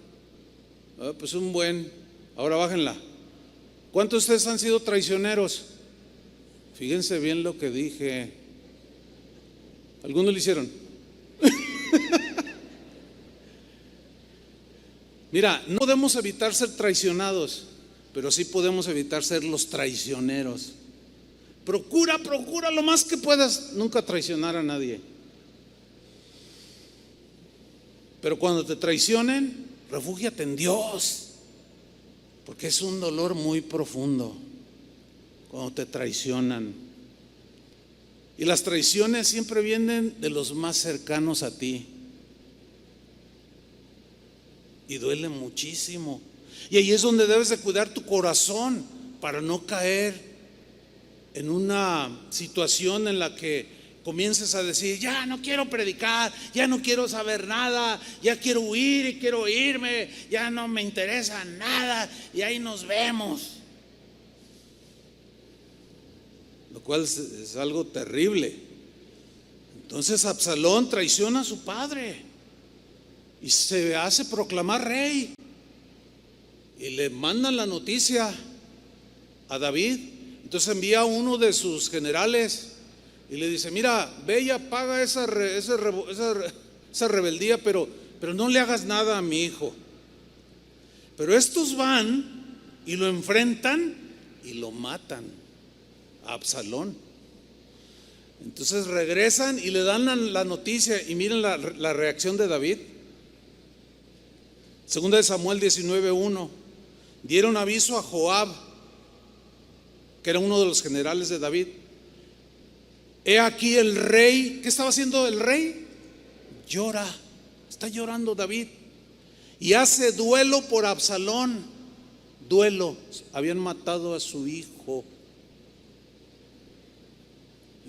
Speaker 1: Pues un buen. Ahora bájenla. ¿Cuántos de ustedes han sido traicioneros? Fíjense bien lo que dije. ¿Algunos lo hicieron? Mira, no podemos evitar ser traicionados, pero sí podemos evitar ser los traicioneros. Procura lo más que puedas nunca traicionar a nadie. Pero cuando te traicionen, refúgiate en Dios, porque es un dolor muy profundo cuando te traicionan. Y las traiciones siempre vienen de los más cercanos a ti. Y duele muchísimo. Y ahí es donde debes de cuidar tu corazón para no caer en una situación en la que comiences a decir: ya no quiero predicar, ya no quiero saber nada, ya quiero huir y quiero irme, ya no me interesa nada y ahí nos vemos. Lo cual es algo terrible. Entonces Absalón traiciona a su padre y se hace proclamar rey, y le mandan la noticia a David. Entonces envía a uno de sus generales y le dice: mira, ve y apaga esa rebeldía, pero no le hagas nada a mi hijo. Pero estos van y lo enfrentan y lo matan a Absalón. Entonces regresan y le dan la noticia, y miren la reacción de David. Segunda de Samuel 19:1. Dieron aviso a Joab, que era uno de los generales de David: he aquí el rey. ¿Qué estaba haciendo el rey? Llora, está llorando David, y hace duelo por Absalón. Duelo, habían matado a su hijo.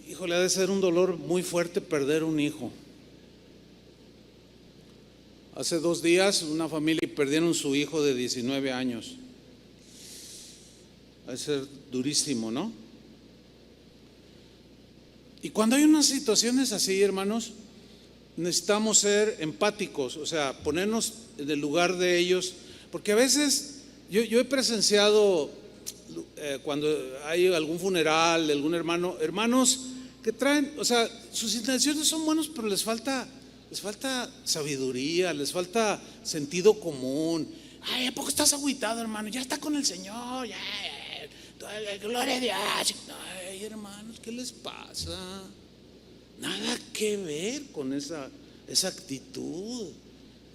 Speaker 1: Híjole, ha de ser un dolor muy fuerte perder un hijo. Hace 2 días una familia perdieron su hijo de 19 años. Ha de ser durísimo, ¿no? Y cuando hay unas situaciones así, hermanos, necesitamos ser empáticos, o sea, ponernos en el lugar de ellos, porque a veces yo he presenciado cuando hay algún funeral de algún hermanos que traen, o sea, sus intenciones son buenas, pero les falta sabiduría, les falta sentido común. Ay, ¿a poco estás agüitado, hermano? Ya está con el Señor, ya, gloria a Dios. Ay, hermanos, ¿qué les pasa? Nada que ver con esa actitud.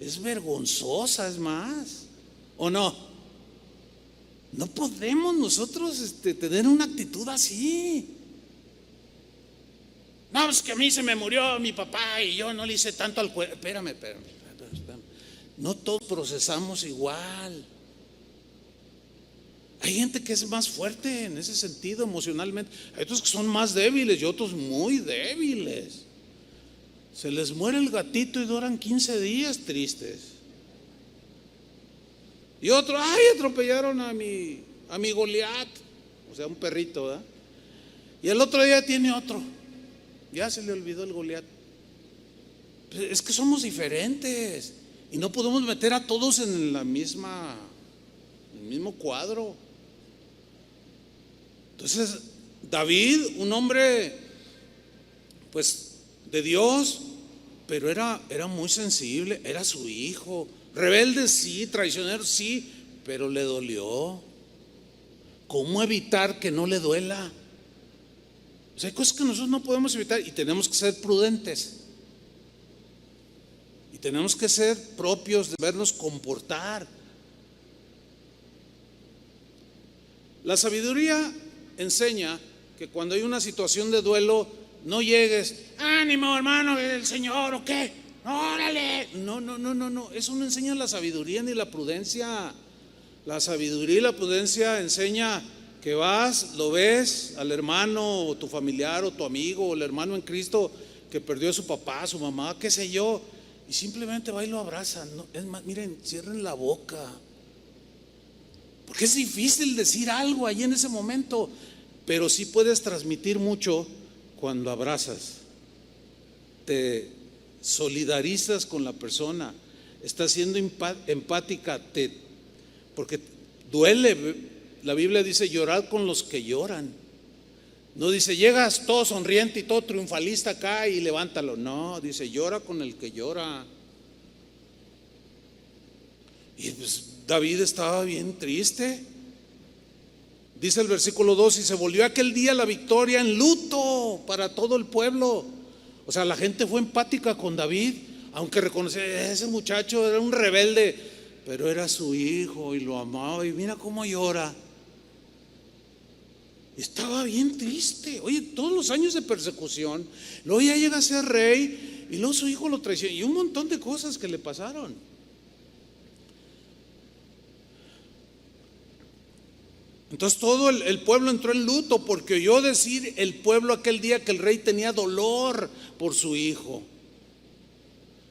Speaker 1: Es vergonzosa, es más, ¿o no? No podemos nosotros tener una actitud así. No, es que a mí se me murió mi papá y yo no le hice tanto al cuerpo. Espérame. No todos procesamos igual. Hay gente que es más fuerte en ese sentido emocionalmente. Hay otros que son más débiles y otros muy débiles. Se les muere el gatito y duran 15 días tristes. Y otro: ay, atropellaron a mi Goliat, o sea, un perrito, ¿verdad? Y el otro día tiene otro. Ya se le olvidó el Goliat. Es que somos diferentes y no podemos meter a todos en el mismo cuadro. Entonces David, un hombre pues de Dios, pero era muy sensible, era su hijo, rebelde sí, traicionero sí, pero le dolió. ¿Cómo evitar que no le duela? O sea, hay cosas que nosotros no podemos evitar y tenemos que ser prudentes. Y tenemos que ser propios de vernos comportar. La sabiduría enseña que cuando hay una situación de duelo, no llegues: ánimo, hermano, el Señor, ¿o qué? Órale. No. Eso no enseña la sabiduría ni la prudencia. La sabiduría y la prudencia enseña que vas, lo ves al hermano o tu familiar o tu amigo o el hermano en Cristo que perdió a su papá, a su mamá, qué sé yo, y simplemente va y lo abraza. No, es más, miren, cierren la boca, porque es difícil decir algo ahí en ese momento, pero sí puedes transmitir mucho cuando abrazas, te solidarizas con la persona, estás siendo empática, porque duele. La Biblia dice: llorad con los que lloran. No dice: llegas todo sonriente y todo triunfalista acá y levántalo. No, dice: llora con el que llora. Y pues David estaba bien triste. Dice el versículo 2: y se volvió aquel día la victoria en luto para todo el pueblo. O sea, la gente fue empática con David, aunque reconocía: ese muchacho era un rebelde, pero era su hijo y lo amaba, y mira cómo llora. Estaba bien triste. Oye, todos los años de persecución, luego ya llega a ser rey y luego su hijo lo traiciona y un montón de cosas que le pasaron. Entonces todo el pueblo entró en luto porque oyó decir el pueblo aquel día que el rey tenía dolor por su hijo.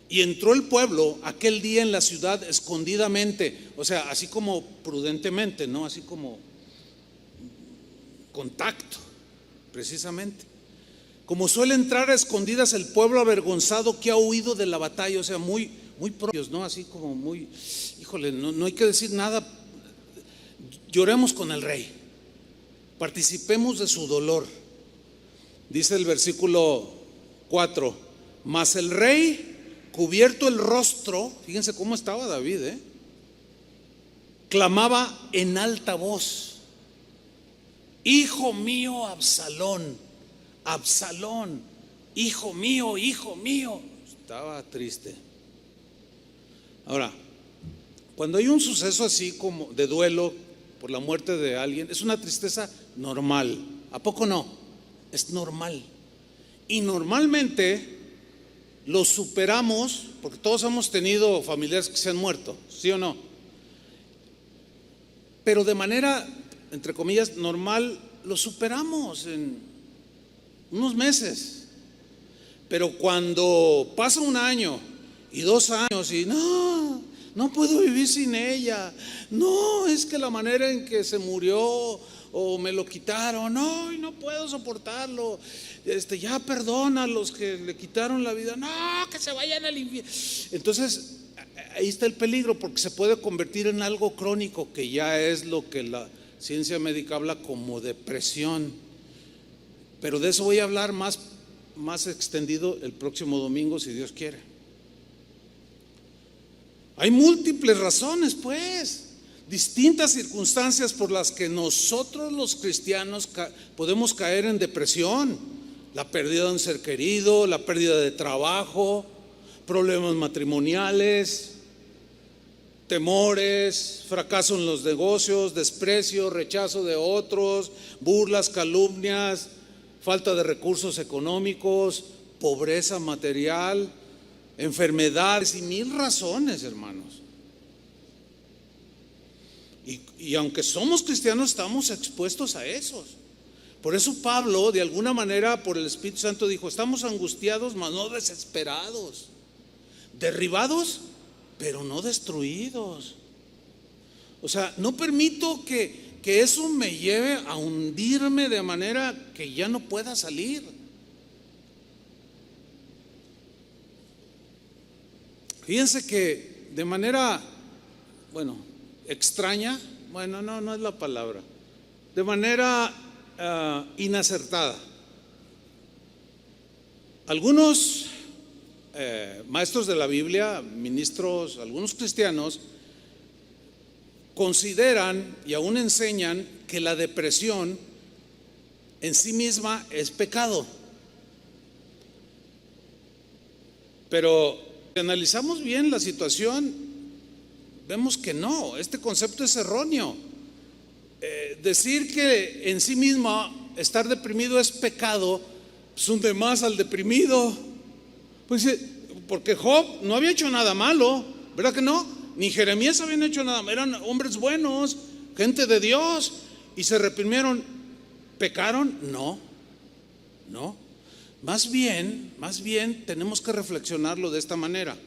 Speaker 1: Y entró el pueblo aquel día en la ciudad escondidamente, o sea, así como prudentemente, ¿no? Así como contacto, precisamente. Como suele entrar a escondidas el pueblo avergonzado que ha huido de la batalla, o sea, muy propios, ¿no? Así como muy, híjole, no hay que decir nada. Lloremos con el rey, participemos de su dolor. Dice el versículo 4: mas el rey, cubierto el rostro, fíjense cómo estaba David, clamaba en alta voz: hijo mío Absalón, Absalón, hijo mío, hijo mío. Estaba triste. Ahora, cuando hay un suceso así como de duelo por la muerte de alguien, es una tristeza normal. ¿A poco no? Es normal. Y normalmente lo superamos, porque todos hemos tenido familiares que se han muerto, ¿sí o no? Pero de manera, entre comillas, normal, lo superamos en unos meses. Pero cuando pasa un año y 2 años y no puedo vivir sin ella, no, es que la manera en que se murió o me lo quitaron, no puedo soportarlo, ya perdona a los que le quitaron la vida, no, que se vayan al infierno. Entonces ahí está el peligro, porque se puede convertir en algo crónico, que ya es lo que la ciencia médica habla como depresión. Pero de eso voy a hablar más extendido el próximo domingo, si Dios quiere. Hay múltiples razones, pues, distintas circunstancias por las que nosotros los cristianos podemos caer en depresión: la pérdida de un ser querido, la pérdida de trabajo, problemas matrimoniales, temores, fracaso en los negocios, desprecio, rechazo de otros, burlas, calumnias, falta de recursos económicos, pobreza material, enfermedades y 1000 razones, hermanos. Y aunque somos cristianos, estamos expuestos a esos. Por eso Pablo, de alguna manera, por el Espíritu Santo, dijo: estamos angustiados, mas no desesperados, derribados, pero no destruidos. O sea, no permito que eso me lleve a hundirme de manera que ya no pueda salir. Fíjense que de manera, extraña, no es la palabra, de manera inacertada, algunos maestros de la Biblia, ministros, algunos cristianos, consideran y aún enseñan que la depresión en sí misma es pecado. Pero si analizamos bien la situación, vemos que no, este concepto es erróneo. Decir que en sí mismo estar deprimido es pecado, pues hunde más al deprimido. Pues, porque Job no había hecho nada malo, ¿verdad que no? Ni Jeremías habían hecho nada malo, eran hombres buenos, gente de Dios, y se reprimieron. ¿Pecaron? No. Más bien tenemos que reflexionarlo de esta manera.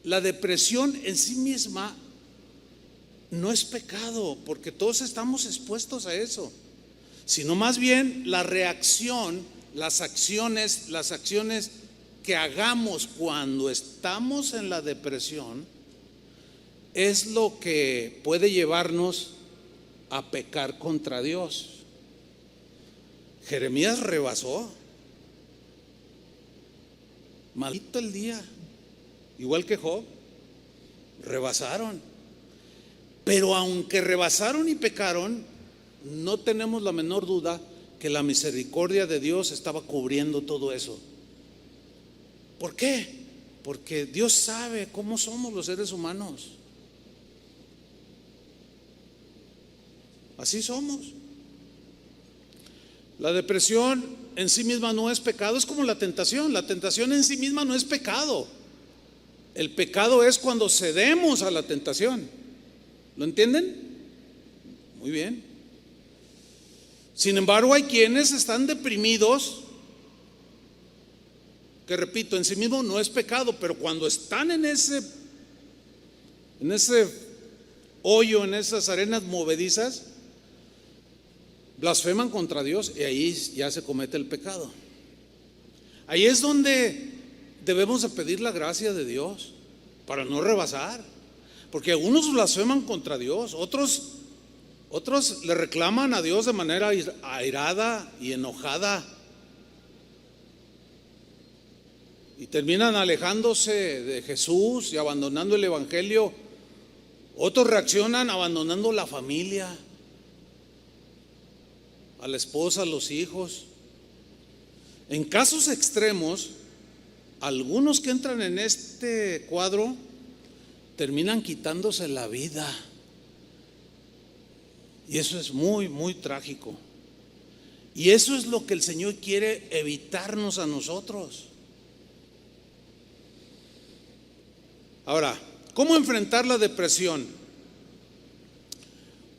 Speaker 1: La depresión en sí misma no es pecado, porque todos estamos expuestos a eso, sino más bien la reacción, las acciones que hagamos cuando estamos en la depresión es lo que puede llevarnos a pecar contra Dios. Jeremías rebasó, maldito el día, igual que Job, rebasaron. Pero aunque rebasaron y pecaron, no tenemos la menor duda que la misericordia de Dios estaba cubriendo todo eso. ¿Por qué? porque Dios sabe cómo somos los seres humanos. Así somos. La depresión en sí misma no es pecado, es como la tentación. La tentación en sí misma no es pecado. El pecado es cuando cedemos a la tentación. ¿Lo entienden? Muy bien. Sin embargo, hay quienes están deprimidos, que repito, en sí mismo no es pecado, pero cuando están en ese hoyo, en esas arenas movedizas, blasfeman contra Dios y ahí ya se comete el pecado. Ahí es donde debemos de pedir la gracia de Dios para no rebasar, porque algunos blasfeman contra Dios, otros le reclaman a Dios de manera airada y enojada y terminan alejándose de Jesús y abandonando el evangelio. Otros reaccionan abandonando la familia, a la esposa, a los hijos. En casos extremos, algunos que entran en este cuadro terminan quitándose la vida. Y eso es muy, muy trágico. Y eso es lo que el Señor quiere evitarnos a nosotros. Ahora, ¿cómo enfrentar la depresión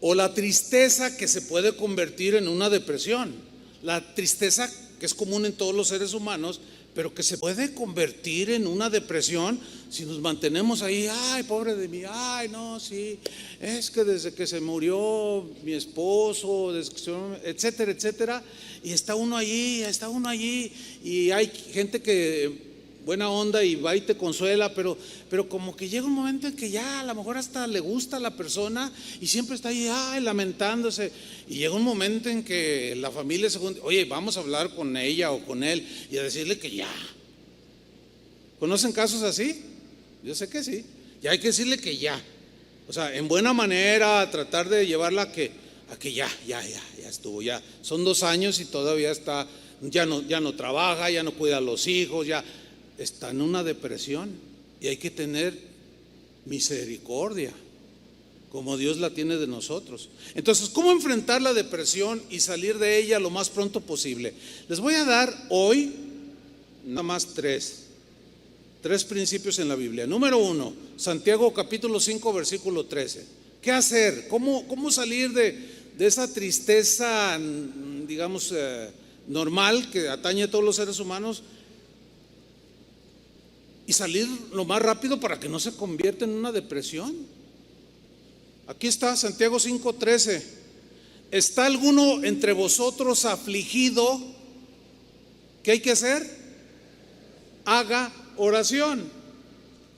Speaker 1: o la tristeza que se puede convertir en una depresión? La tristeza que es común en todos los seres humanos, pero que se puede convertir en una depresión si nos mantenemos ahí. Ay, pobre de mí, ay, no, sí, es que desde que se murió mi esposo, etcétera, etcétera, y está uno allí, y hay gente que buena onda y va y te consuela, pero como que llega un momento en que ya a lo mejor hasta le gusta a la persona y siempre está ahí, ay, lamentándose, y llega un momento en que la familia se junta, oye, vamos a hablar con ella o con él y a decirle que ya. ¿Conocen casos así? Yo sé que sí. Ya hay que decirle que ya, o sea, en buena manera, tratar de llevarla a que ya estuvo, ya son 2 años y todavía está, ya no trabaja, ya no cuida a los hijos, ya está en una depresión, y hay que tener misericordia como Dios la tiene de nosotros. Entonces, ¿cómo enfrentar la depresión y salir de ella lo más pronto posible? Les voy a dar hoy nada más tres principios en la Biblia. Número 1, Santiago capítulo 5 versículo 13. ¿Qué hacer? ¿Cómo salir de esa tristeza, digamos, normal que atañe a todos los seres humanos, y salir lo más rápido para que no se convierta en una depresión? Aquí está Santiago 5:13. ¿Está alguno entre vosotros afligido? ¿Qué hay que hacer? Haga oración.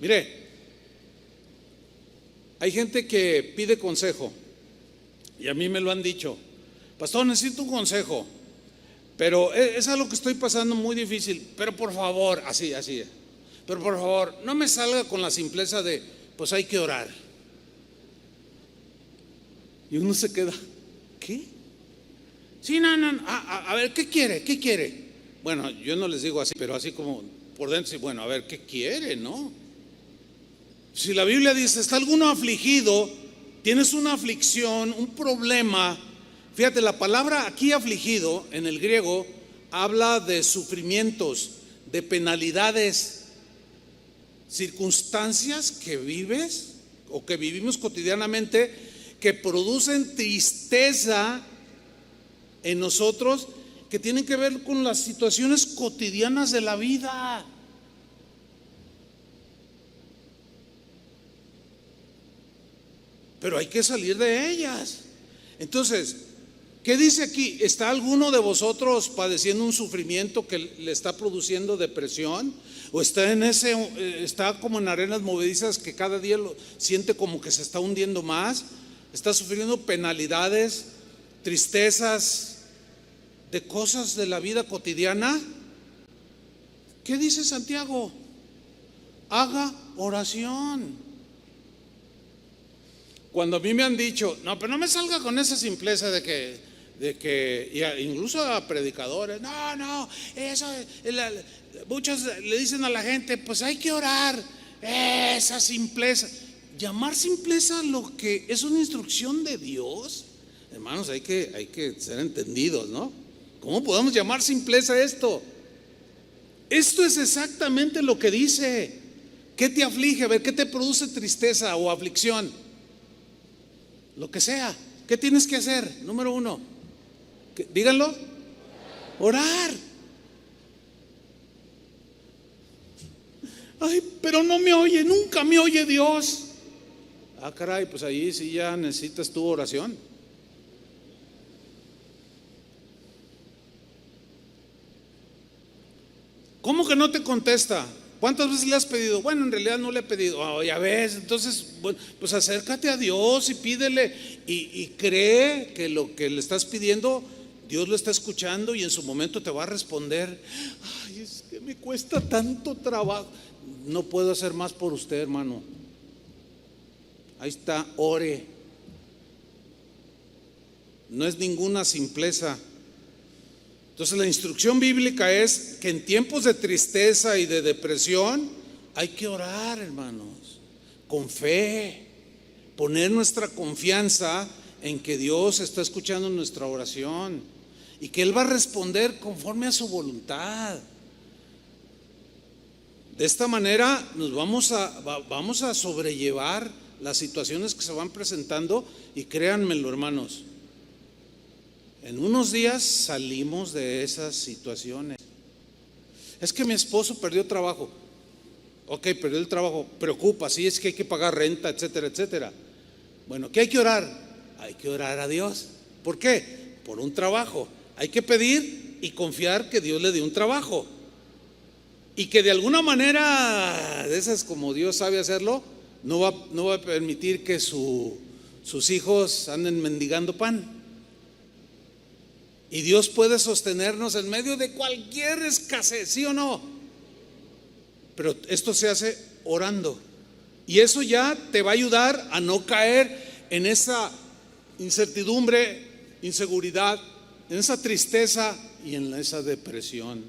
Speaker 1: Mire, hay gente que pide consejo, y a mí me lo han dicho: pastor, necesito un consejo, pero es algo que estoy pasando muy difícil, pero por favor, así, pero por favor, no me salga con la simpleza de, pues hay que orar. Y uno se queda, ¿qué? Sí, no, a ver, ¿qué quiere? Bueno, yo no les digo así, pero así como por dentro, sí, bueno, a ver, ¿qué quiere, no? Si la Biblia dice, ¿está alguno afligido? Tienes una aflicción, un problema. Fíjate, la palabra aquí afligido en el griego habla de sufrimientos, de penalidades, circunstancias que vives o que vivimos cotidianamente, que producen tristeza en nosotros, que tienen que ver con las situaciones cotidianas de la vida. Pero hay que salir de ellas. Entonces, ¿qué dice aquí? ¿Está alguno de vosotros padeciendo un sufrimiento que le está produciendo depresión? ¿O está como en arenas movedizas que cada día lo siente como que se está hundiendo más? ¿Está sufriendo penalidades, tristezas de cosas de la vida cotidiana? ¿Qué dice Santiago? Haga oración. Cuando a mí me han dicho, no, pero no me salga con esa simpleza de que de que incluso a predicadores, no, eso, muchos le dicen a la gente, pues hay que orar, esa simpleza. Llamar simpleza lo que es una instrucción de Dios, hermanos, hay que ser entendidos, ¿no? ¿Cómo podemos llamar simpleza esto? Esto es exactamente lo que dice. ¿Qué te aflige? A ver, ¿qué te produce tristeza o aflicción? Lo que sea. ¿Qué tienes que hacer? Número uno, díganlo, orar. Ay, pero no me oye, nunca me oye Dios. Ah, caray, pues ahí sí ya necesitas tu oración. ¿Cómo que no te contesta? ¿Cuántas veces le has pedido? Bueno, en realidad no le he pedido. Oh, ya ves, entonces, bueno, pues acércate a Dios y pídele y cree que lo que le estás pidiendo, Dios lo está escuchando y en su momento te va a responder. Ay, es que me cuesta tanto trabajo. No puedo hacer más por usted, hermano. Ahí está, ore. No es ninguna simpleza. Entonces la instrucción bíblica es que en tiempos de tristeza y de depresión hay que orar, hermanos, con fe, poner nuestra confianza en que Dios está escuchando nuestra oración y que Él va a responder conforme a su voluntad. De esta manera nos vamos a sobrellevar las situaciones que se van presentando y créanmelo, hermanos, en unos días salimos de esas situaciones. Es que mi esposo perdió trabajo. Ok, perdió el trabajo, preocupa, sí, es que hay que pagar renta, etcétera, etcétera. Bueno, ¿qué hay que orar? Hay que orar a Dios. ¿Por qué? Por un trabajo. Hay que pedir y confiar que Dios le dé un trabajo. Y que de alguna manera, de esas como Dios sabe hacerlo, no va a permitir que sus hijos anden mendigando pan. Y Dios puede sostenernos en medio de cualquier escasez, ¿sí o no? Pero esto se hace orando. Y eso ya te va a ayudar a no caer en esa incertidumbre, inseguridad, en esa tristeza y en esa depresión.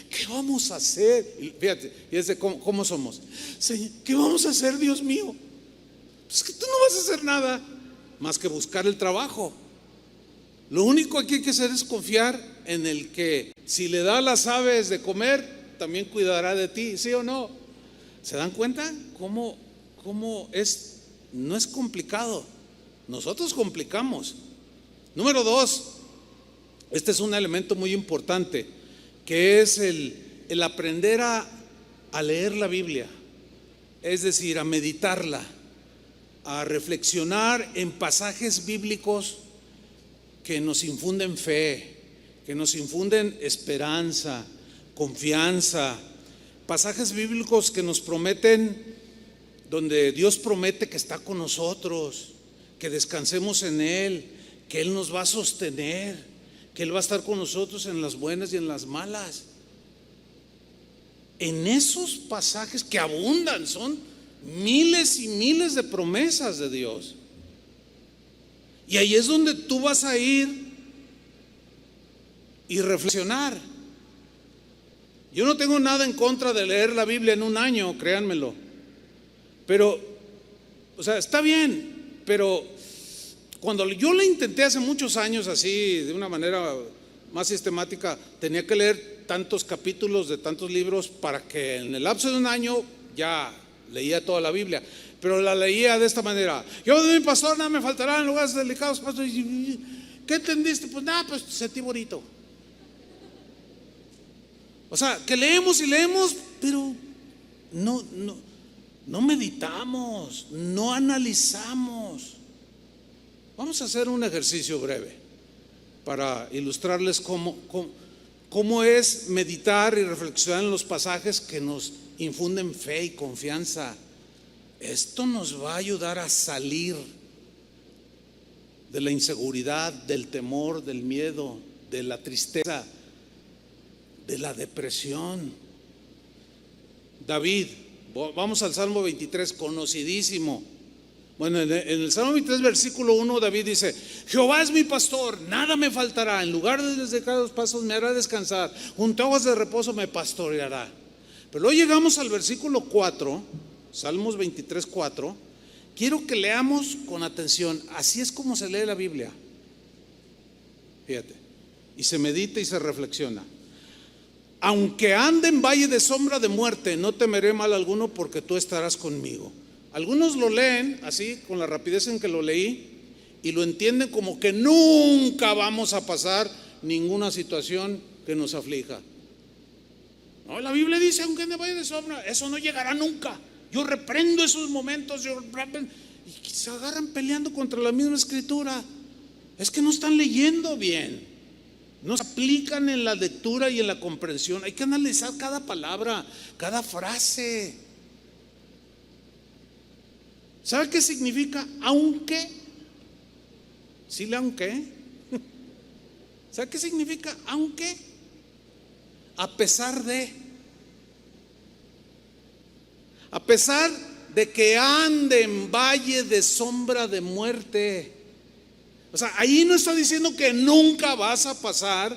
Speaker 1: ¿Qué vamos a hacer? Y fíjate, fíjate cómo somos. Señor, ¿qué vamos a hacer, Dios mío? Pues que tú no vas a hacer nada más que buscar el trabajo. Lo único que hay que hacer es confiar en el que si le da a las aves de comer, también cuidará de ti, ¿sí o no? ¿Se dan cuenta cómo es? No es complicado. Nosotros complicamos. Número dos, este es un elemento muy importante, que es el aprender a leer la Biblia, es decir, a meditarla, a reflexionar en pasajes bíblicos que nos infunden fe, que nos infunden esperanza, confianza, pasajes bíblicos que nos prometen, donde Dios promete que está con nosotros, que descansemos en Él, que Él nos va a sostener, que Él va a estar con nosotros en las buenas y en las malas. En esos pasajes que abundan, son miles y miles de promesas de Dios. Y ahí es donde tú vas a ir y reflexionar. Yo no tengo nada en contra de leer la Biblia en un año, créanmelo. Pero, o sea, está bien, pero cuando yo lo intenté hace muchos años así, de una manera más sistemática, tenía que leer tantos capítulos de tantos libros para que en el lapso de un año ya leía toda la Biblia. Pero la leía de esta manera: yo de mi pastor nada me faltará en lugares delicados, pastor. ¿Qué entendiste? Pues nada, pues sentí bonito. O sea, que leemos y leemos, pero no meditamos, no analizamos. Vamos a hacer un ejercicio breve para ilustrarles cómo es meditar y reflexionar en los pasajes que nos infunden fe y confianza. Esto nos va a ayudar a salir de la inseguridad, del temor, del miedo, de la tristeza, de la depresión. David, vamos al Salmo 23, conocidísimo. Bueno, en el Salmo 23, versículo 1, David dice: Jehová es mi pastor, nada me faltará. En lugar de desde pasos me hará descansar, junto a aguas de reposo me pastoreará. Pero luego llegamos al versículo 4, Salmos 23, 4. Quiero que leamos con atención. Así es como se lee la Biblia. Fíjate, y se medita y se reflexiona. Aunque ande en valle de sombra de muerte, no temeré mal alguno, porque tú estarás conmigo. Algunos lo leen así, con la rapidez en que lo leí, y lo entienden como que nunca vamos a pasar ninguna situación que nos aflija. No, la Biblia dice: aunque ande en valle de sombra, eso no llegará nunca. Yo reprendo esos momentos, y se agarran peleando contra la misma escritura. Es que no están leyendo bien, no se aplican en la lectura y en la comprensión. Hay que analizar cada palabra, cada frase. ¿Sabe qué significa aunque? ¿Sí le aunque? ¿Sabe qué significa aunque? A pesar de. A pesar de que ande en valle de sombra de muerte. O sea, ahí no está diciendo que nunca vas a pasar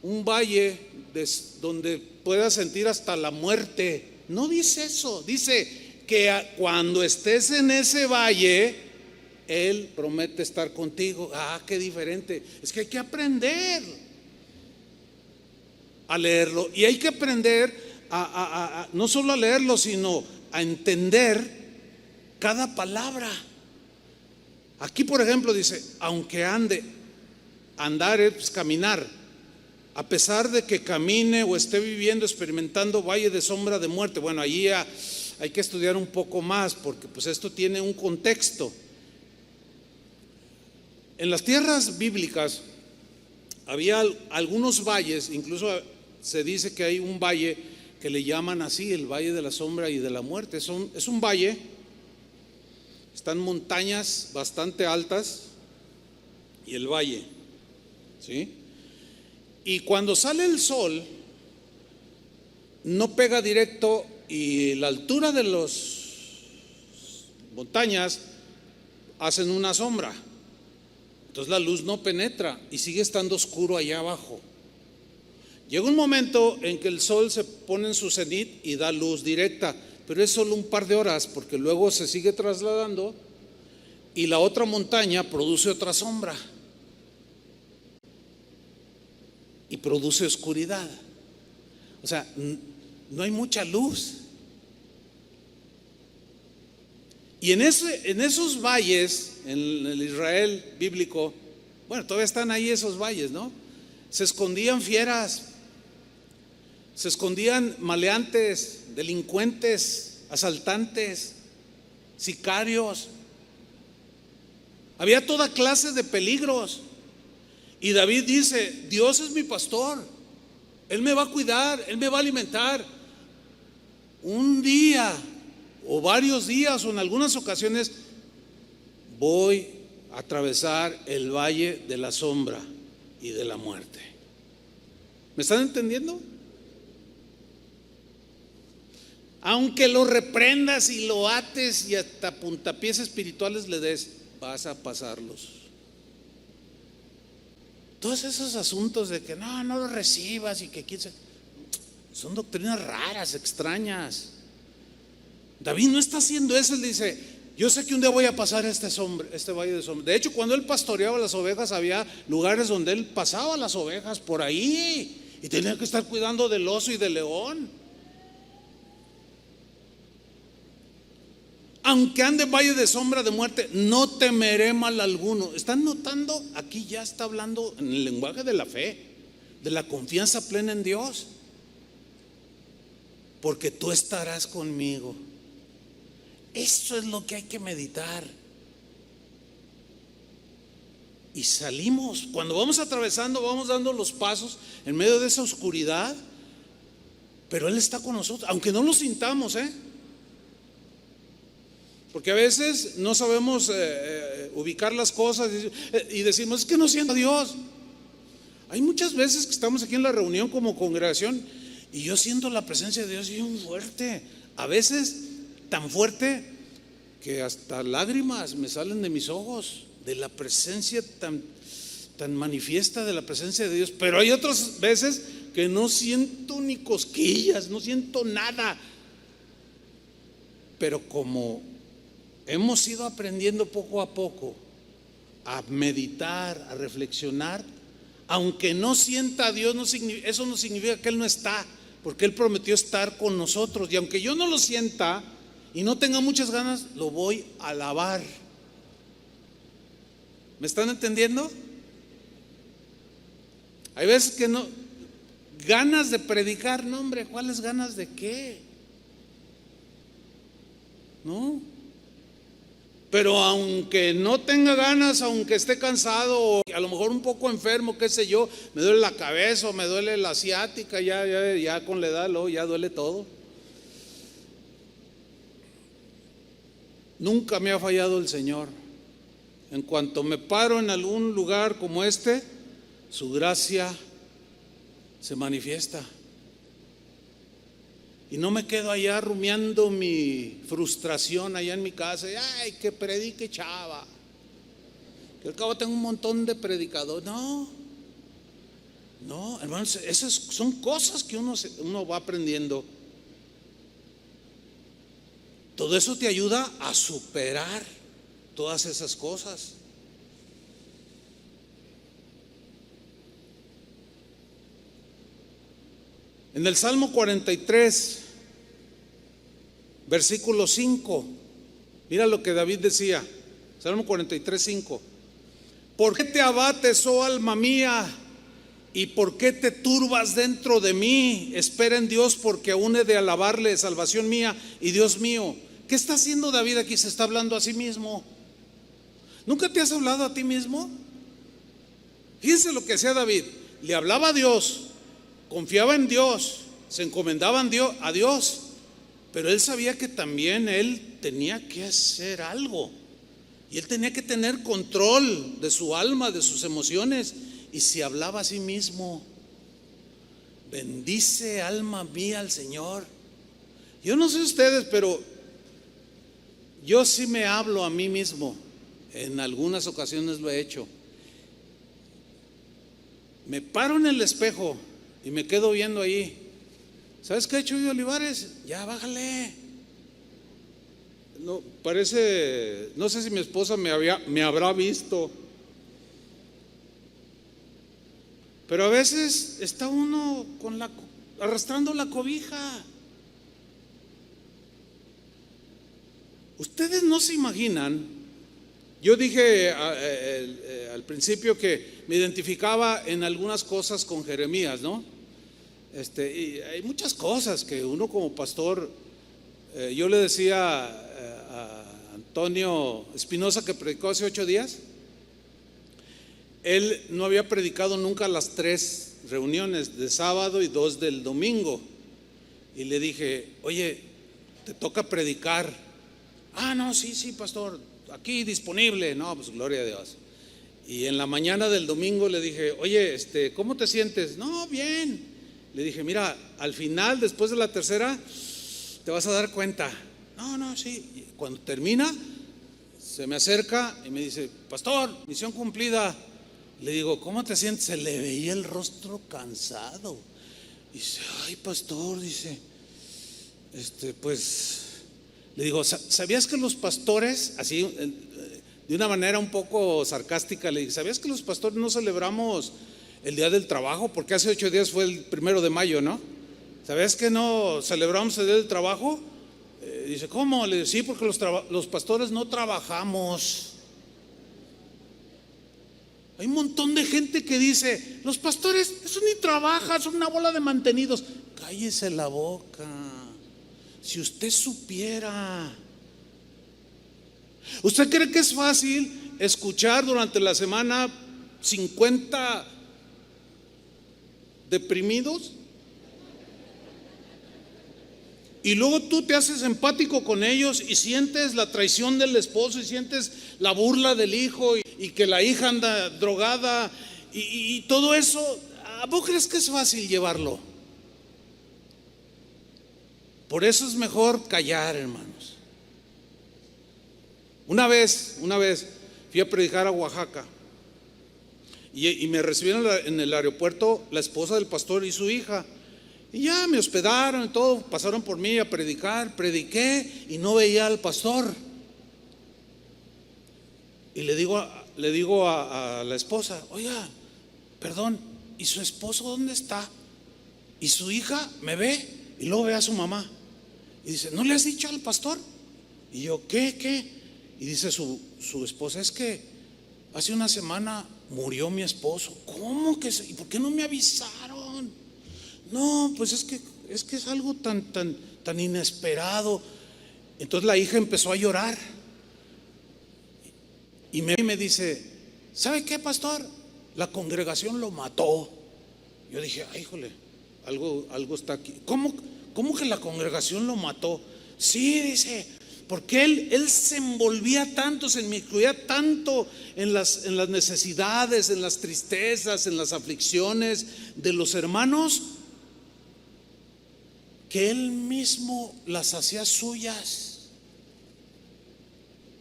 Speaker 1: un valle donde puedas sentir hasta la muerte. No dice eso. Dice que cuando estés en ese valle, Él promete estar contigo. Ah, qué diferente. Es que hay que aprender a leerlo. Y hay que aprender no solo a leerlo, sino a entender cada palabra. Aquí, por ejemplo, dice: aunque andar es caminar. A pesar de que camine o esté viviendo, experimentando valle de sombra de muerte. Bueno, allí hay que estudiar un poco más, porque pues esto tiene un contexto. En las tierras bíblicas había algunos valles, incluso se dice que hay un valle que le llaman así, el valle de la sombra y de la muerte. Es un valle, están montañas bastante altas y el valle, ¿sí? Y cuando sale el sol, no pega directo, y la altura de las montañas hacen una sombra. Entonces la luz no penetra y sigue estando oscuro allá abajo. Llega un momento en que el sol se pone en su cenit y da luz directa, pero es solo un par de horas, porque luego se sigue trasladando y la otra montaña produce otra sombra y produce oscuridad. O sea, no hay mucha luz. Y en esos valles, en el Israel bíblico, bueno, todavía están ahí esos valles, ¿no? Se escondían fieras, se escondían maleantes, delincuentes, asaltantes, sicarios. Había toda clase de peligros. Y David dice: Dios es mi pastor, Él me va a cuidar, Él me va a alimentar. Un día o varios días, o en algunas ocasiones, voy a atravesar el valle de la sombra y de la muerte. ¿Me están entendiendo? Aunque lo reprendas y lo ates y hasta puntapiés espirituales le des, vas a pasarlos. Todos esos asuntos de que no lo recibas y que son doctrinas raras, extrañas. David no está haciendo eso. Él dice: yo sé que un día voy a pasar este valle de sombra. De hecho, cuando él pastoreaba las ovejas, había lugares donde él pasaba las ovejas por ahí y tenía que estar cuidando del oso y del león. Aunque ande en valle de sombra de muerte, no temeré mal alguno. ¿Están notando? Aquí ya está hablando en el lenguaje de la fe, de la confianza plena en Dios. Porque tú estarás conmigo. Eso es lo que hay que meditar. Y salimos, cuando vamos atravesando, vamos dando los pasos en medio de esa oscuridad, pero Él está con nosotros, aunque no lo sintamos, porque a veces no sabemos ubicar las cosas y decimos: es que no siento a Dios. Hay muchas veces que estamos aquí en la reunión como congregación y yo siento la presencia de Dios bien fuerte, a veces tan fuerte que hasta lágrimas me salen de mis ojos, de la presencia tan manifiesta de la presencia de Dios. Pero hay otras veces que no siento ni cosquillas, no siento nada. Pero como hemos ido aprendiendo poco a poco a meditar, a reflexionar, aunque no sienta a Dios, eso no significa que Él no está, porque Él prometió estar con nosotros. Y aunque yo no lo sienta y no tenga muchas ganas, lo voy a alabar. ¿Me están entendiendo? Hay veces que no, ganas de predicar, no hombre, ¿cuáles ganas de qué? No. Pero aunque no tenga ganas, aunque esté cansado o a lo mejor un poco enfermo, qué sé yo, me duele la cabeza o me duele la ciática, ya con la edad ya duele todo. Nunca me ha fallado el Señor. En cuanto me paro en algún lugar como este, su gracia se manifiesta. Y no me quedo allá rumiando mi frustración allá en mi casa. Ay, que predique chava, que al cabo tengo un montón de predicadores. No, hermanos, esas son cosas que uno va aprendiendo. Todo eso te ayuda a superar todas esas cosas. En el Salmo 43, versículo 5, mira lo que David decía. Salmo 43, 5. ¿Por qué te abates, oh alma mía? ¿Y por qué te turbas dentro de mí? Espera en Dios, porque aún he de alabarle, salvación mía y Dios mío. ¿Qué está haciendo David aquí? Se está hablando a sí mismo. ¿Nunca te has hablado a ti mismo? Fíjense lo que hacía David. Le hablaba a Dios, confiaba en Dios, se encomendaba a Dios, pero él sabía que también él tenía que hacer algo. Y él tenía que tener control de su alma, de sus emociones. Y se hablaba a sí mismo: bendice alma mía al Señor. Yo no sé ustedes, pero yo sí me hablo a mí mismo. En algunas ocasiones lo he hecho. Me paro en el espejo y me quedo viendo ahí. ¿Sabes qué ha hecho Chuy Olivares? Ya bájale. No, parece, no sé si mi esposa me habrá visto. Pero a veces está uno arrastrando la cobija. Ustedes no se imaginan. Yo dije al principio que me identificaba en algunas cosas con Jeremías, ¿no? Y hay muchas cosas que uno como pastor, yo le decía a Antonio Espinosa, que predicó hace 8 días, él no había predicado nunca las 3 reuniones de sábado y 2 del domingo. Y le dije: oye, te toca predicar. Ah, no, sí, pastor, aquí disponible. No, pues gloria a Dios. Y en la mañana del domingo le dije: oye, ¿cómo te sientes? No, bien. Le dije: mira, al final, después de la tercera, te vas a dar cuenta. No, sí. Y cuando termina, se me acerca y me dice: pastor, misión cumplida. Le digo: ¿cómo te sientes? Se le veía el rostro cansado. Y dice: ay, pastor, dice, pues, le digo: ¿sabías que los pastores, así, de una manera un poco sarcástica, le dije: ¿sabías que los pastores no celebramos el Día del Trabajo? Porque hace 8 días fue el 1 de mayo, ¿no? ¿Sabías que no celebramos el Día del Trabajo? Dice: ¿cómo? Le digo: sí, porque los pastores no trabajamos. Hay un montón de gente que dice: los pastores, eso ni trabajan, son una bola de mantenidos. Cállese la boca. Si usted supiera. ¿Usted cree que es fácil escuchar durante la semana 50 deprimidos? Y luego tú te haces empático con ellos y sientes la traición del esposo y sientes la burla del hijo y que la hija anda drogada y todo eso. ¿A vos crees que es fácil llevarlo? Por eso es mejor callar, hermanos. Una vez fui a predicar a Oaxaca y me recibieron en el aeropuerto la esposa del pastor y su hija. Y ya me hospedaron y todo, pasaron por mí a predicar, prediqué y no veía al pastor. Y le digo a la esposa: oiga, perdón, ¿y su esposo dónde está? Y su hija me ve y luego ve a su mamá y dice: ¿no le has dicho al pastor? Y yo: ¿qué? Y dice su esposa: es que hace una semana murió mi esposo. ¿Cómo que ¿y por qué no me avisaron? No, pues es que es algo tan inesperado. Entonces la hija empezó a llorar y me dice: ¿sabe qué, pastor? La congregación lo mató. Yo dije: ay, híjole, algo está aquí. ¿Cómo que la congregación lo mató? Sí, dice, porque él se envolvía tanto, se inmiscuía tanto en las necesidades, en las tristezas, en las aflicciones de los hermanos, que él mismo las hacía suyas.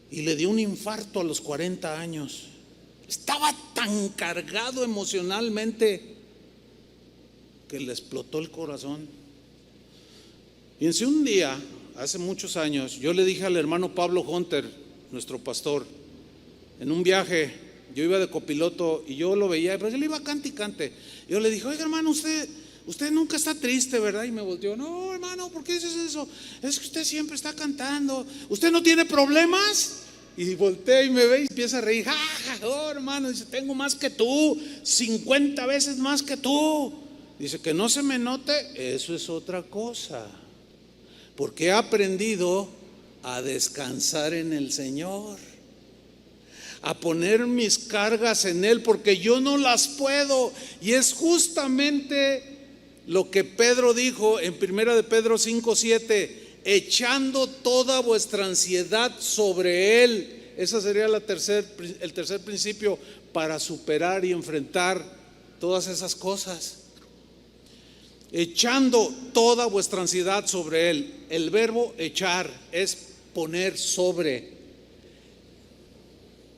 Speaker 1: Y le dio un infarto a los 40 años. Estaba tan cargado emocionalmente que le explotó el corazón. Fíjense, un día, hace muchos años, yo le dije al hermano Pablo Hunter, nuestro pastor, en un viaje, yo iba de copiloto y yo lo veía, pero él iba cante y cante. Yo le dije: oiga, hermano, usted nunca está triste, ¿verdad? Y me volteó: no, hermano, ¿por qué dices eso? Es que usted siempre está cantando. ¿Usted no tiene problemas? Y voltea y me ve y empieza a reír. Oh, hermano, dice: tengo más que tú, 50 veces más que tú. Dice: que no se me note, eso es otra cosa, porque he aprendido a descansar en el Señor, a poner mis cargas en Él, porque yo no las puedo. Y es justamente lo que Pedro dijo en 1 de Pedro 5:7: echando toda vuestra ansiedad sobre Él. Ese sería el tercer principio para superar y enfrentar todas esas cosas. Echando toda vuestra ansiedad sobre Él. El verbo echar es poner sobre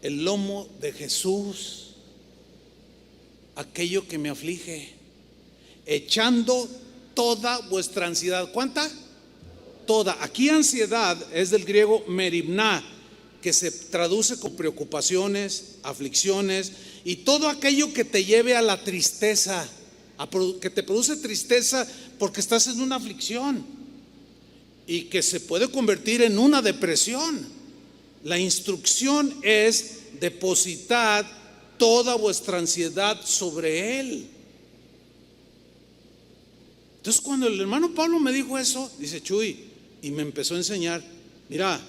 Speaker 1: el lomo de Jesús aquello que me aflige. Echando toda vuestra ansiedad. ¿Cuánta? Toda. Aquí ansiedad es del griego merimná, que se traduce con preocupaciones, aflicciones y todo aquello que te lleve a la tristeza, que te produce tristeza porque estás en una aflicción y que se puede convertir en una depresión. La instrucción es: depositad toda vuestra ansiedad sobre Él. Entonces, cuando el hermano Pablo me dijo eso, dice: Chuy, y me empezó a enseñar: mira,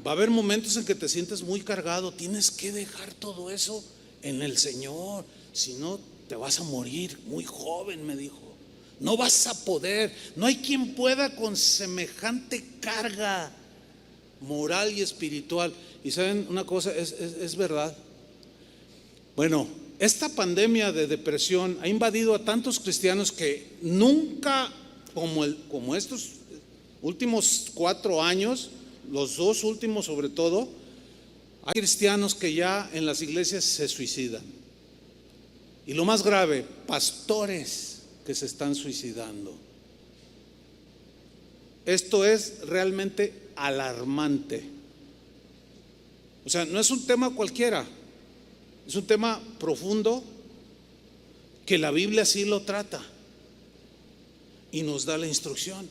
Speaker 1: va a haber momentos en que te sientes muy cargado, tienes que dejar todo eso en el Señor, si no te vas a morir muy joven, me dijo. No vas a poder, no hay quien pueda con semejante carga moral y espiritual. Y saben una cosa, es verdad. Bueno, esta pandemia de depresión ha invadido a tantos cristianos que nunca, como estos últimos 4 años, los 2 últimos sobre todo, hay cristianos que ya en las iglesias se suicidan. Y lo más grave, pastores que se están suicidando. Esto es realmente alarmante. O sea, no es un tema cualquiera, es un tema profundo que la Biblia sí lo trata y nos da la instrucción.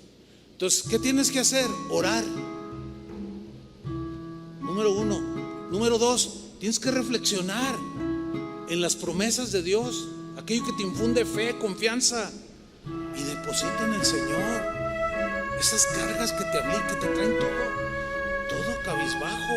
Speaker 1: Entonces, ¿qué tienes que hacer? Orar. Número 1. Número 2, tienes que reflexionar en las promesas de Dios, aquello que te infunde fe, confianza, y deposita en el Señor esas cargas que te ablican, que te traen todo cabizbajo.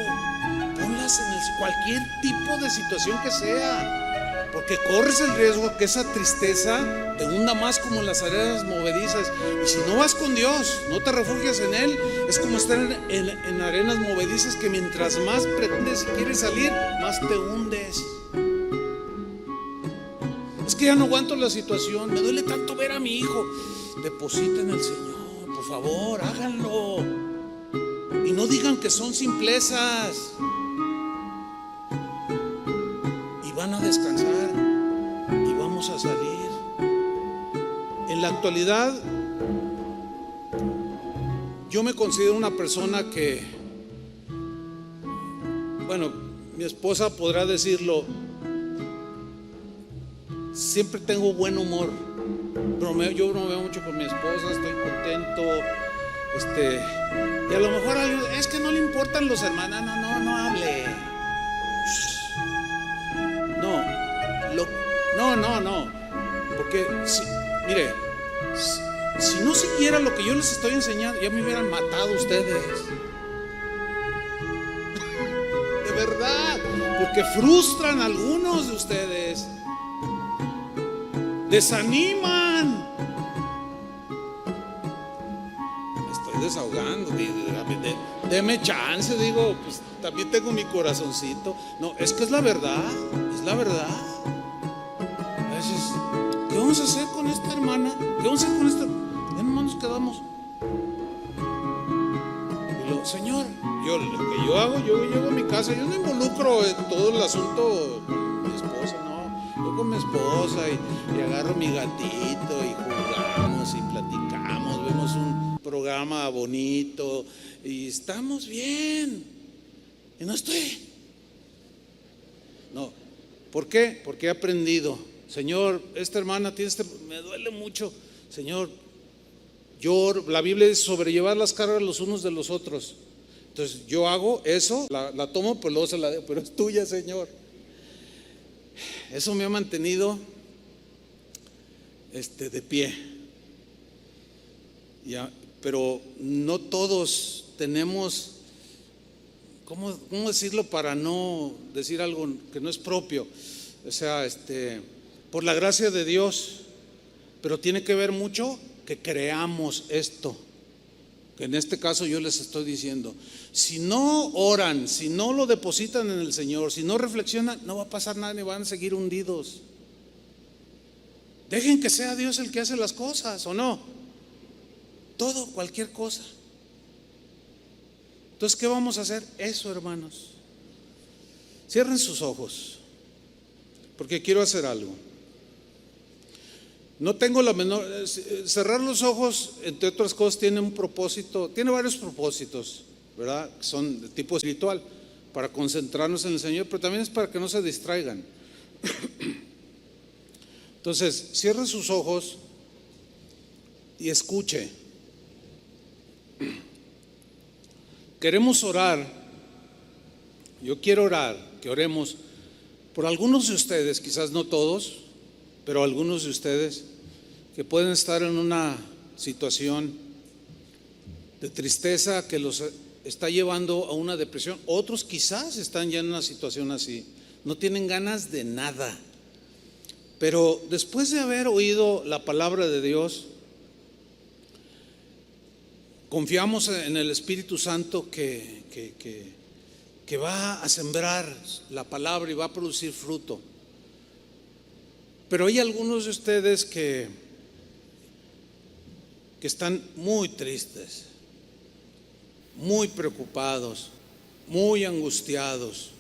Speaker 1: Ponlas en cualquier tipo de situación que sea, porque corres el riesgo que esa tristeza te hunda más como en las arenas movedizas. Y si no vas con Dios, no te refugias en Él, es como estar en arenas movedizas que mientras más pretendes y quieres salir, más te hundes. Es que ya no aguanto la situación, me duele tanto ver a mi hijo. Deposita en el Señor, por favor, háganlo. Y no digan que son simplezas. En la actualidad, yo me considero una persona que, bueno, mi esposa podrá decirlo, siempre tengo buen humor. Yo bromeo mucho con mi esposa, estoy contento. Y a lo mejor es que no le importan los hermanos. No hable. No. Porque, mire, si no siguiera lo que yo les estoy enseñando, ya me hubieran matado ustedes. De verdad. Porque frustran a algunos de ustedes. Desaniman. Me estoy desahogando. Deme chance, digo, pues también tengo mi corazoncito. No, es que es la verdad. Es la verdad. A veces, ¿qué vamos a hacer con esta hermana? ¿Qué vamos a hacer con esta? Ya nomás nos quedamos. Y lo, Señor, lo que yo hago, yo llego a mi casa, yo no involucro en todo el asunto con mi esposa, no. Yo con mi esposa y agarro mi gatito y jugamos y platicamos, vemos un programa bonito y estamos bien. Y no estoy. No. ¿Por qué? Porque he aprendido. Señor, esta hermana tiene me duele mucho. Señor, la Biblia dice sobrellevar las cargas los unos de los otros. Entonces yo hago eso, la tomo, pues luego se la dejo, pero es tuya, Señor. Eso me ha mantenido de pie. Ya, pero no todos tenemos, ¿cómo decirlo para no decir algo que no es propio? O sea, por la gracia de Dios, pero tiene que ver mucho que creamos esto, que en este caso yo les estoy diciendo. Si no oran, si no lo depositan en el Señor, si no reflexionan, no va a pasar nada y van a seguir hundidos. Dejen que sea Dios el que hace las cosas, ¿o no? Todo, cualquier cosa. Entonces, ¿qué vamos a hacer? Eso, hermanos. Cierren sus ojos, porque quiero hacer algo. No tengo la menor. Cerrar los ojos, entre otras cosas, tiene un propósito, tiene varios propósitos, ¿verdad? Que son de tipo espiritual, para concentrarnos en el Señor, pero también es para que no se distraigan. Entonces, cierre sus ojos y escuche. Queremos orar. Yo quiero orar, que oremos por algunos de ustedes, quizás no todos, pero algunos de ustedes que pueden estar en una situación de tristeza que los está llevando a una depresión. Otros quizás están ya en una situación así, no tienen ganas de nada. Pero después de haber oído la palabra de Dios, confiamos en el Espíritu Santo que va a sembrar la palabra y va a producir fruto. Pero hay algunos de ustedes que están muy tristes, muy preocupados, muy angustiados.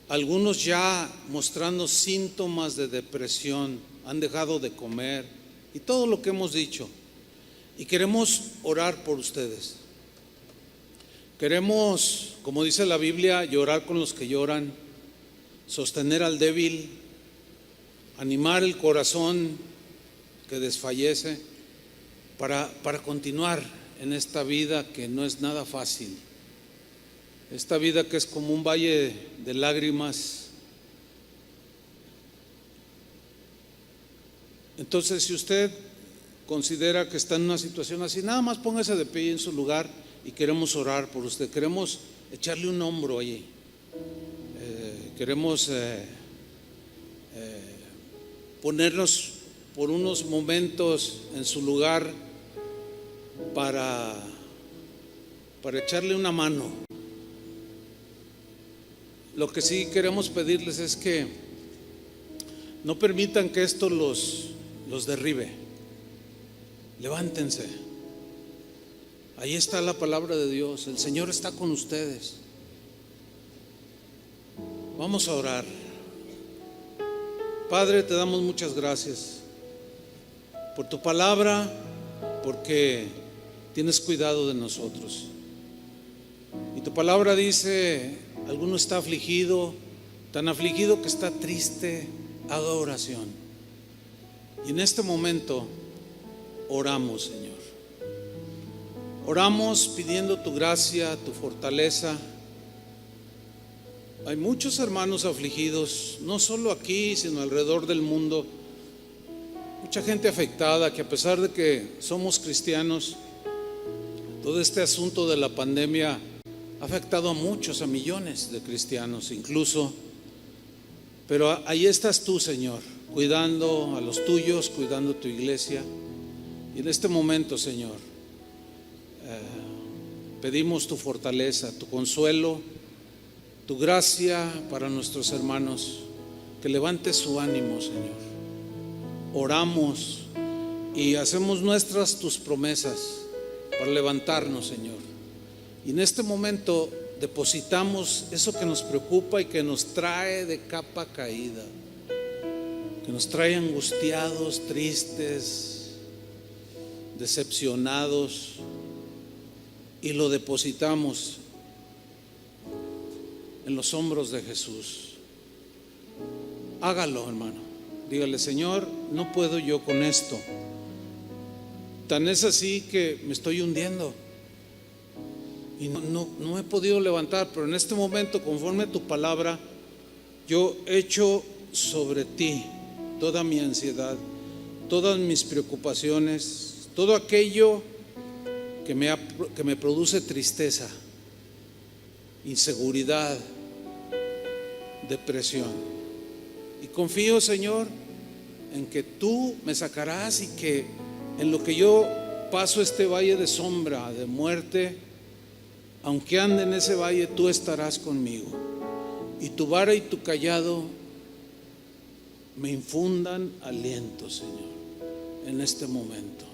Speaker 1: Algunos ya mostrando síntomas de depresión, han dejado de comer y todo lo que hemos dicho. Y queremos orar por ustedes. Queremos, como dice la Biblia, llorar con los que lloran, sostener al débil, animar el corazón que desfallece para continuar en esta vida que no es nada fácil. Esta vida que es como un valle de lágrimas. Entonces, si usted considera que está en una situación así, nada más póngase de pie en su lugar y queremos orar por usted. Queremos echarle un hombro allí. Queremos ponernos por unos momentos en su lugar para echarle una mano. Lo que sí queremos pedirles es que no permitan que esto los derribe. Levántense. Ahí está la palabra de Dios. El Señor está con ustedes. Vamos a orar. Padre, te damos muchas gracias por tu palabra, porque tienes cuidado de nosotros. Y tu palabra dice, alguno está afligido, tan afligido que está triste, haga oración. Y en este momento oramos, Señor. Oramos pidiendo tu gracia, tu fortaleza. Hay muchos hermanos afligidos, no solo aquí, sino alrededor del mundo. Mucha gente afectada que, a pesar de que somos cristianos, todo este asunto de la pandemia ha afectado a muchos, a millones de cristianos incluso. Pero ahí estás tú, Señor, cuidando a los tuyos, cuidando tu iglesia. Y en este momento, Señor, pedimos tu fortaleza, tu consuelo, tu gracia para nuestros hermanos, que levantes su ánimo, Señor. Oramos y hacemos nuestras tus promesas para levantarnos, Señor. Y en este momento depositamos eso que nos preocupa y que nos trae de capa caída, que nos trae angustiados, tristes, decepcionados, y lo depositamos en los hombros de Jesús. Hágalo, hermano. Dígale: Señor, no puedo yo con esto. Tan es así que me estoy hundiendo y no he podido levantar, pero en este momento, conforme a tu palabra, yo echo sobre ti toda mi ansiedad, todas mis preocupaciones, todo aquello que me produce tristeza, inseguridad, depresión. Y confío, Señor, en que tú me sacarás, y que en lo que yo paso este valle de sombra, de muerte, aunque ande en ese valle, tú estarás conmigo. Y tu vara y tu cayado me infundan aliento, Señor, en este momento.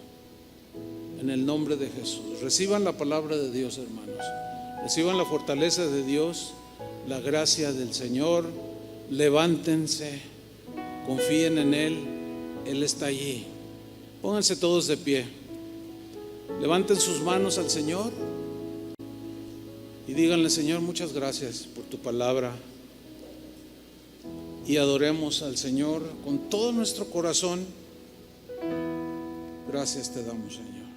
Speaker 1: En el nombre de Jesús. Reciban la palabra de Dios, hermanos. Reciban la fortaleza de Dios, la gracia del Señor. Levántense, confíen en Él. Él está allí. Pónganse todos de pie. Levanten sus manos al Señor y díganle: Señor, muchas gracias por tu palabra. Y adoremos al Señor con todo nuestro corazón. Gracias te damos, Señor.